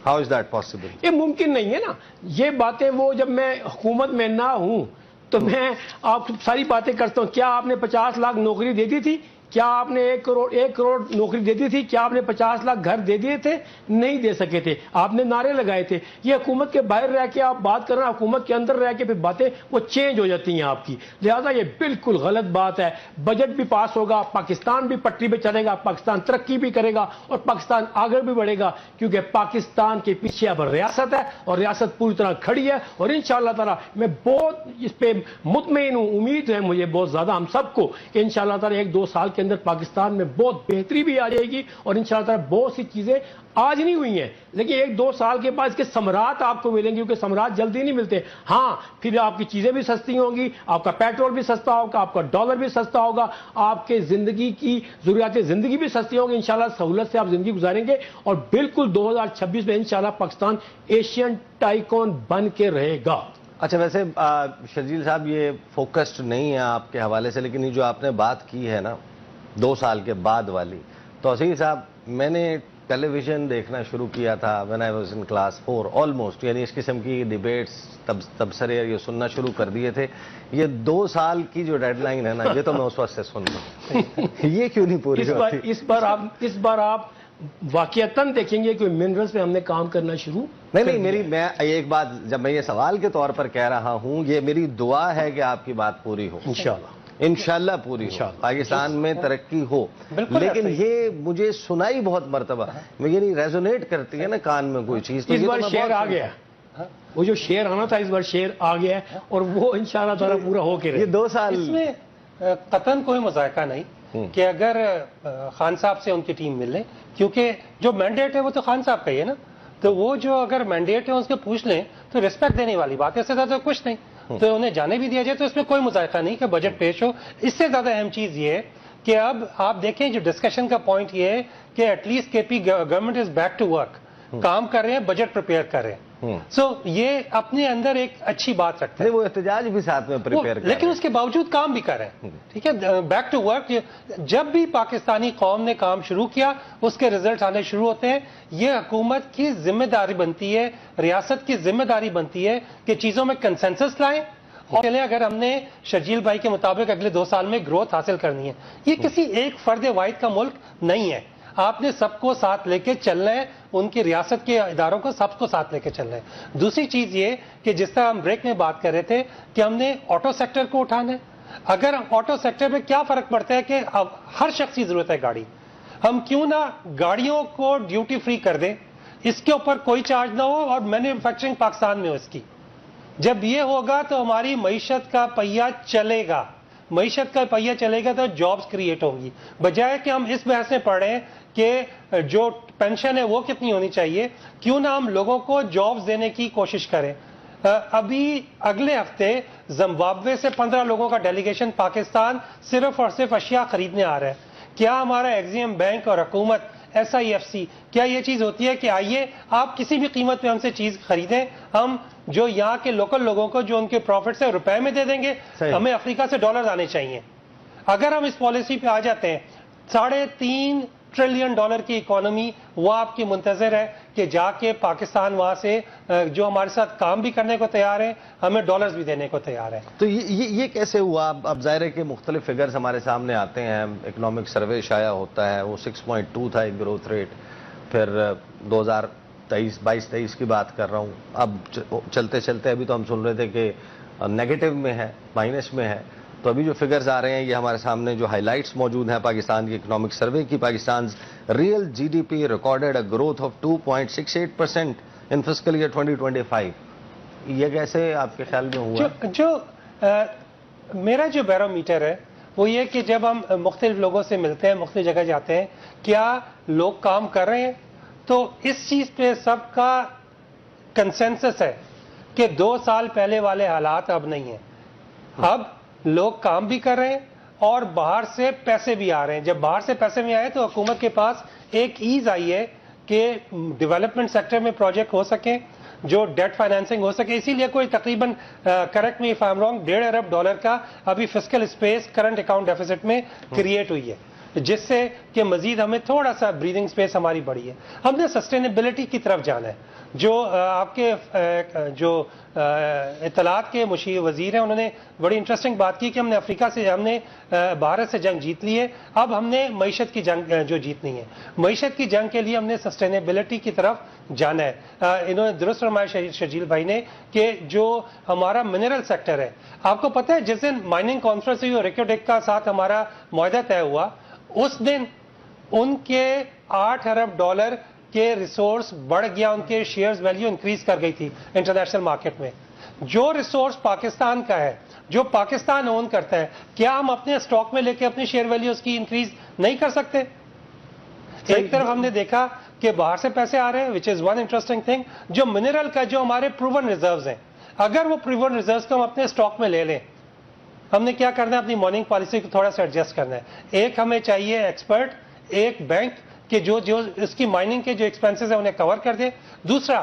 How is that possible? یہ ممکن نہیں ہے نا. یہ باتیں وہ جب میں حکومت میں نہ ہوں تو میں آپ ساری باتیں کرتا ہوں. کیا آپ نے 50 لاکھ نوکری دے دی تھی؟ کیا آپ نے 1 کروڑ نوکری دے دی تھی؟ کیا آپ نے 50 لاکھ گھر دے دیے تھے؟ نہیں دے سکے تھے. آپ نے نعرے لگائے تھے. یہ حکومت کے باہر رہ کے آپ بات کر رہے ہیں، حکومت کے اندر رہ کے پھر باتیں وہ چینج ہو جاتی ہیں آپ کی. لہذا یہ بالکل غلط بات ہے. بجٹ بھی پاس ہوگا، پاکستان بھی پٹری پہ چلے گا، پاکستان ترقی بھی کرے گا اور پاکستان آگے بھی بڑھے گا، کیونکہ پاکستان کے پیچھے اب ریاست ہے اور ریاست پوری طرح کھڑی ہے. اور انشاءاللہ تعالی میں بہت اس پہ مطمئن ہوں. امید ہے مجھے بہت زیادہ ہم سب کو کہ انشاءاللہ تعالی 1-2 سال کے اندر پاکستان میں بہت بہتری بھی آ جائے گی. اور انشاءاللہ تعالی بہت سی چیزیں آج نہیں ہوئی ہیں لیکن 1-2 سال کے بعد اس کے ثمرات آپ کو ملیں گے، کیونکہ ثمرات جلدی نہیں ملتے. ہاں پھر آپ کی چیزیں بھی سستی ہوں گی، آپ کا پیٹرول بھی سستا ہوگا، آپ کا ڈالر بھی سستا ہوگا، آپ کے زندگی کی ضروریات زندگی بھی سستی ہوگی. انشاءاللہ سہولت سے آپ زندگی گزاریں گے اور بالکل 2026 میں انشاءاللہ پاکستان ایشین ٹائیکون بن کے رہے گا. اچھا، ویسے شرجیل صاحب یہ فوکسڈ نہیں ہے آپ کے حوالے سے، لیکن یہ جو آپ نے بات کی ہے نا 2 سال کے بعد والی، توسیع صاحب میں نے ٹیلی ویژن دیکھنا شروع کیا تھا when I was in class 4 almost, یعنی اس قسم کی ڈیبیٹس تبصرے یہ سننا شروع کر دیے تھے. یہ 2 سال کی جو ڈیڈ لائن ہے نا، یہ تو میں اس وقت سے سن رہا ہوں. یہ کیوں نہیں پوری ہوتی؟ اس بار آپ واقعتاً دیکھیں گے کہ منرلز پہ ہم نے کام کرنا شروع نہیں میں ایک بات جب میں یہ سوال کے طور پر کہہ رہا ہوں، یہ میری دعا ہے کہ آپ کی بات پوری ہو انشاءاللہ پوری ہو، پاکستان میں ترقی ہو. لیکن یہ مجھے سنائی بہت مرتبہ میں یعنی ریزونیٹ کرتی ہے نا کان میں کوئی چیز. اس بار شعر آ گیا، وہ جو شعر آنا تھا اس بار شعر آ گیا ہے اور وہ انشاءاللہ تعالی پورا ہو کے رہے. یہ 2 سال اس میں قطعاً کوئی مذائقہ نہیں کہ اگر خان صاحب سے ان کی ٹیم مل لے، کیونکہ جو مینڈیٹ ہے وہ تو خان صاحب کا ہی ہے نا. تو وہ جو اگر مینڈیٹ ہے اس کے پوچھ لیں تو ریسپیکٹ دینے والی بات ہے، اس سے زیادہ کچھ نہیں. تو انہیں جانے بھی دیا جائے تو اس میں کوئی مذائقہ نہیں کہ بجٹ پیش ہو. اس سے زیادہ اہم چیز یہ ہے کہ اب آپ دیکھیں جو ڈسکشن کا پوائنٹ یہ ہے کہ at least K P government is back to work, کام کر رہے ہیں، بجٹ پریپیئر کر رہے ہیں. سو یہ اپنے اندر ایک اچھی بات رکھتے ہیں. وہ احتجاج بھی ساتھ میں پریپیئر کر، لیکن اس کے باوجود کام بھی کر رہے ہیں. ٹھیک ہے، بیک ٹو ورک. جب بھی پاکستانی قوم نے کام شروع کیا اس کے ریزلٹ آنے شروع ہوتے ہیں. یہ حکومت کی ذمہ داری بنتی ہے، ریاست کی ذمہ داری بنتی ہے کہ چیزوں میں کنسنسس لائیں. اور اگر ہم نے شرجیل بھائی کے مطابق اگلے 2 سال میں گروتھ حاصل کرنی ہے، یہ کسی ایک فرد واحد کا ملک نہیں ہے. آپ نے سب کو ساتھ لے کے چلنا ہے، ان کی ریاست کے اداروں کو سب کو ساتھ لے کے چلنا ہے. دوسری چیز یہ کہ جس طرح ہم بریک میں بات کر رہے تھے کہ ہم نے آٹو سیکٹر کو اٹھانا ہے. اگر آٹو سیکٹر میں کیا فرق پڑتا ہے کہ اب ہر شخص کی ضرورت ہے گاڑی، ہم کیوں نہ گاڑیوں کو ڈیوٹی فری کر دیں، اس کے اوپر کوئی چارج نہ ہو اور مینوفیکچرنگ پاکستان میں ہو اس کی. جب یہ ہوگا تو ہماری معیشت کا پہیہ چلے گا. معیشت کا پہیہ چلے گا تو جابز کریٹ ہوں گی، بجائے کہ ہم اس بحث میں پڑھ رہے ہیں کہ جو پینشن ہے وہ کتنی ہونی چاہیے. کیوں نہ ہم لوگوں کو جابز دینے کی کوشش کریں. ابھی اگلے ہفتے زمبابوے سے 15 لوگوں کا ڈیلیگیشن پاکستان صرف اور صرف اشیاء خریدنے آ رہا ہے. کیا ہمارا ایگزیم بینک اور حکومت SIFC کیا یہ چیز ہوتی ہے کہ آئیے آپ کسی بھی قیمت پہ ہم سے چیز خریدیں، ہم جو یہاں کے لوکل لوگوں کو جو ان کے پروفٹس ہیں روپے میں دے دیں گے، ہمیں افریقہ سے ڈالر آنے چاہیے. اگر ہم اس پالیسی پہ آ جاتے ہیں، $3.5 ٹریلین کی اکانومی وہ آپ کی منتظر ہے کہ جا کے پاکستان وہاں سے جو ہمارے ساتھ کام بھی کرنے کو تیار ہے، ہمیں ڈالرز بھی دینے کو تیار ہے. تو یہ کیسے ہوا؟ اب ظاہر ہے کہ مختلف فگرز ہمارے سامنے آتے ہیں. اکنامک سروے شائع ہوتا ہے، وہ 6.2 تھا ایک گروتھ ریٹ. پھر 2022-23 کی بات کر رہا ہوں. اب چلتے چلتے ابھی تو ہم سن رہے تھے کہ نیگیٹو میں ہے، مائنس میں ہے. تو ابھی جو فگرز آ رہے ہیں یہ ہمارے سامنے جو ہائی لائٹس موجود ہیں پاکستان کی اکنامک سروے کی. Pakistan real G D P recorded a growth of 2.68% in fiscal year 2025. یہ کیسے آپ کے خیال میں ہوا؟ میرا جو بیرومیٹر ہے وہ یہ کہ جب ہم مختلف لوگوں سے ملتے ہیں، مختلف جگہ جاتے ہیں، کیا لوگ کام کر رہے ہیں؟ تو اس چیز پہ سب کا کنسنسس ہے کہ 2 سال پہلے والے حالات اب نہیں ہیں. اب لوگ کام بھی کر رہے ہیں اور باہر سے پیسے بھی آ رہے ہیں. جب باہر سے پیسے بھی آئے تو حکومت کے پاس ایک ایز آئی ہے کہ ڈیولپمنٹ سیکٹر میں پروجیکٹ ہو سکیں، جو ڈیٹ فائنینسنگ ہو سکے. اسی لیے کوئی تقریباً correct me if I am wrong $1.5 ارب کا ابھی fiscal space current account deficit میں کریٹ ہوئی ہے، جس سے کہ مزید ہمیں تھوڑا سا بریدنگ اسپیس ہماری بڑھی ہے. ہم نے سسٹینیبلٹی کی طرف جانا ہے. جو آپ کے جو اطلاعات کے وزیر ہیں انہوں نے بڑی انٹرسٹنگ بات کی کہ ہم نے افریقہ سے، ہم نے بھارت سے جنگ جیت لی ہے، اب ہم نے معیشت کی جنگ جو جیتنی ہے. معیشت کی جنگ کے لیے ہم نے سسٹینیبلٹی کی طرف جانا ہے. انہوں نے درست فرمایا شرجیل بھائی نے کہ جو ہمارا منرل سیکٹر ہے، آپ کو پتہ ہے جس دن مائننگ کانفرنس ہوئی اور ریکوڈیک کا ساتھ ہمارا معاہدہ طے ہوا، اس دن ان کے $8 ارب کے ریسورس بڑھ گیا، ان کے شیئرز ویلیو انکریز کر گئی تھی انٹرنیشنل مارکیٹ میں. جو ریسورس پاکستان کا ہے، جو پاکستان اون کرتا ہے، کیا ہم اپنے اسٹاک میں لے کے اپنی شیئر ویلیو اس کی انکریز نہیں کر سکتے؟ ایک طرف ہم نے دیکھا کہ باہر سے پیسے آ رہے ہیں وچ از ون انٹرسٹنگ تھنگ. جو منرل کا جو ہمارے پروون ریزروز ہیں، اگر وہ پروون ریزروز کو ہم اپنے اسٹاک میں لے لیں، ہم نے کیا کرنا ہے؟ اپنی ماننگ پالیسی کو تھوڑا سا ایڈجسٹ کرنا ہے. ایک ہمیں چاہیے ایکسپرٹ، ایک بینک کہ جو اس کی مائننگ کے جو ایکسپینسز ہیں انہیں کور کر دے. دوسرا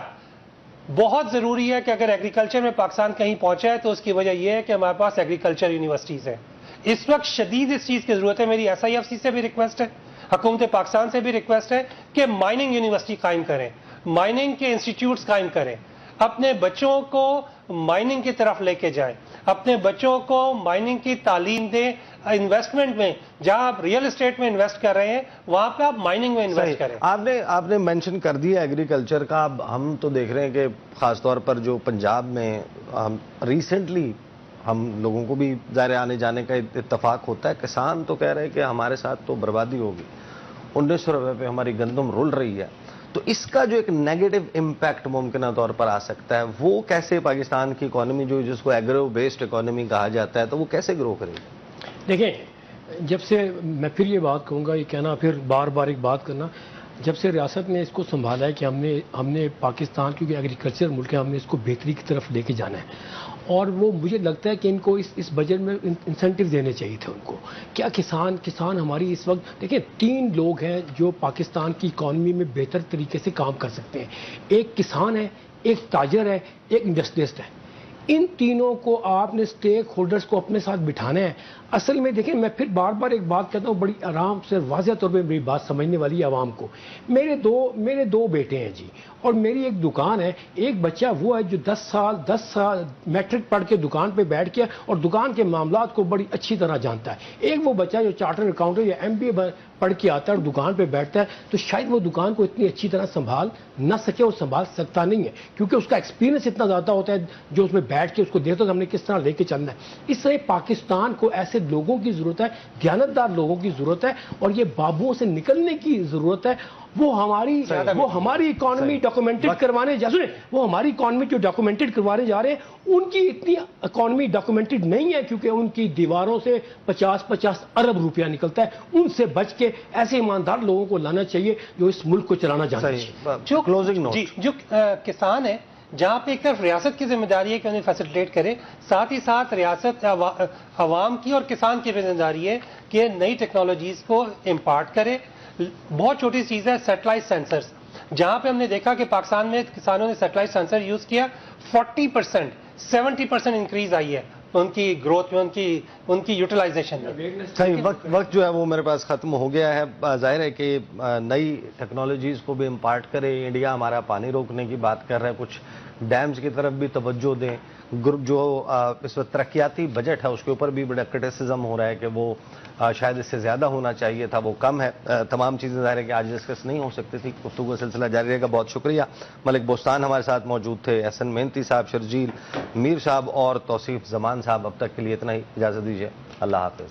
بہت ضروری ہے کہ اگر ایگریکلچر میں پاکستان کہیں پہنچا ہے تو اس کی وجہ یہ ہے کہ ہمارے پاس ایگریکلچر یونیورسٹیز ہیں. اس وقت شدید اس چیز کی ضرورت ہے. میری SIFC سے بھی ریکویسٹ ہے، حکومت پاکستان سے بھی ریکویسٹ ہے کہ مائننگ یونیورسٹی قائم کریں، مائننگ کے انسٹیٹیوٹس قائم کریں، اپنے بچوں کو مائننگ کی طرف لے کے جائیں، اپنے بچوں کو مائننگ کی تعلیم دیں. انویسٹمنٹ میں جہاں آپ ریئل اسٹیٹ میں انویسٹ کر رہے ہیں وہاں پہ آپ مائننگ میں انویسٹ کریں. آپ نے مینشن کر دیا ایگریکلچر کا. اب ہم تو دیکھ رہے ہیں کہ خاص طور پر جو پنجاب میں ریسنٹلی ہم لوگوں کو بھی ظاہر آنے جانے کا اتفاق ہوتا ہے. کسان تو کہہ رہے ہیں کہ ہمارے ساتھ تو بربادی ہوگی، 1900 روپے پہ ہماری گندم رول رہی ہے. تو اس کا جو ایک نیگیٹو امپیکٹ ممکنہ طور پر آ سکتا ہے، وہ کیسے پاکستان کی اکانومی جس کو ایگرو بیسڈ اکانومی کہا جاتا ہے، تو وہ کیسے گرو کرے گی؟ دیکھیں، جب سے میں پھر یہ بات کہوں گا، یہ کہنا پھر بار بار ایک بات کرنا، جب سے ریاست نے اس کو سنبھالا ہے کہ ہم نے پاکستان کیونکہ ایگریکلچر ملک ہے، ہم نے اس کو بہتری کی طرف لے کے جانا ہے. اور وہ مجھے لگتا ہے کہ ان کو اس بجٹ میں انسینٹیو دینے چاہیے تھے ان کو. کیا کسان ہماری اس وقت دیکھیں 3 لوگ ہیں جو پاکستان کی اکانومی میں بہتر طریقے سے کام کر سکتے ہیں. ایک کسان ہے، ایک تاجر ہے، ایک انڈسٹریسٹ ہے. ان تینوں کو آپ نے اسٹیک ہولڈرز کو اپنے ساتھ بٹھانا ہے. اصل میں دیکھیں، میں پھر بار بار ایک بات کہتا ہوں، بڑی آرام سے واضح طور پہ میری بات سمجھنے والی ہے عوام کو. میرے دو بیٹے ہیں جی، اور میری ایک دکان ہے. ایک بچہ وہ ہے جو 10 سال میٹرک پڑھ کے دکان پہ بیٹھ کے اور دکان کے معاملات کو بڑی اچھی طرح جانتا ہے. ایک وہ بچہ جو چارٹر اکاؤنٹنٹ یا MBA پڑھ کے آتا ہے اور دکان پہ بیٹھتا ہے، تو شاید وہ دکان کو اتنی اچھی طرح سنبھال نہ سکے اور سنبھال سکتا نہیں ہے، کیونکہ اس کا ایکسپیرینس اتنا زیادہ ہوتا ہے جو اس میں بیٹھ کے اس کو دیکھتا ہے ہم نے کس طرح لے کے چلنا ہے. اس طرح پاکستان کو ایسے لوگوں کی ضرورت ہے، دیانتدار لوگوں کی ضرورت ہے، اور یہ بابوں سے نکلنے کی ضرورت ہے. وہ ہماری اکانومی ڈاکومنٹڈ کروانے وہ ہماری اکانومی جو ڈاکومنٹڈ کروانے جا رہے ہیں، ان کی اتنی اکانومی ڈاکومنٹڈ نہیں ہے، کیونکہ ان کی دیواروں سے 50 ارب روپیہ نکلتا ہے. ان سے بچ کے ایسے ایماندار لوگوں کو لانا چاہیے جو اس ملک کو چلانا جانتے ہیں. جو کسان ہے، جہاں پہ ایک طرف ریاست کی ذمہ داری ہے کہ انہیں فیسیلیٹیٹ کرے، ساتھ ہی ساتھ ریاست عوام کی اور کسان کی ذمہ داری ہے کہ نئی ٹیکنالوجیز کو امپارٹ کرے. بہت چھوٹی چیز ہے سیٹلائٹ سینسرز، جہاں پہ ہم نے دیکھا کہ پاکستان میں کسانوں نے سیٹلائٹ سینسر یوز کیا، 40%، 70% انکریز آئی ہے ان کی گروتھ میں، ان کی یوٹیلائزیشن میں. صحیح. وقت جو ہے وہ میرے پاس ختم ہو گیا ہے. ظاہر ہے کہ نئی ٹیکنالوجیز کو بھی امپارٹ کرے. انڈیا ہمارا پانی روکنے کی بات کر رہا ہے، کچھ ڈیمز کی طرف بھی توجہ دیں. جو اس وقت ترقیاتی بجٹ ہے اس کے اوپر بھی بڑا کرٹیسزم ہو رہا ہے کہ وہ شاید اس سے زیادہ ہونا چاہیے تھا، وہ کم ہے۔ تمام چیزیں ظاہر ہے کہ آج ڈسکس نہیں ہو سکتی تھی، گفتگو کا سلسلہ جاری رہے گا۔ بہت شکریہ۔ ملک بوستان ہمارے ساتھ موجود تھے، احسن مہنتی صاحب، شرجیل میر صاحب اور توصیف زمان صاحب۔ اب تک کے لیے اتنا ہی، اجازت دیجیے، اللہ حافظ۔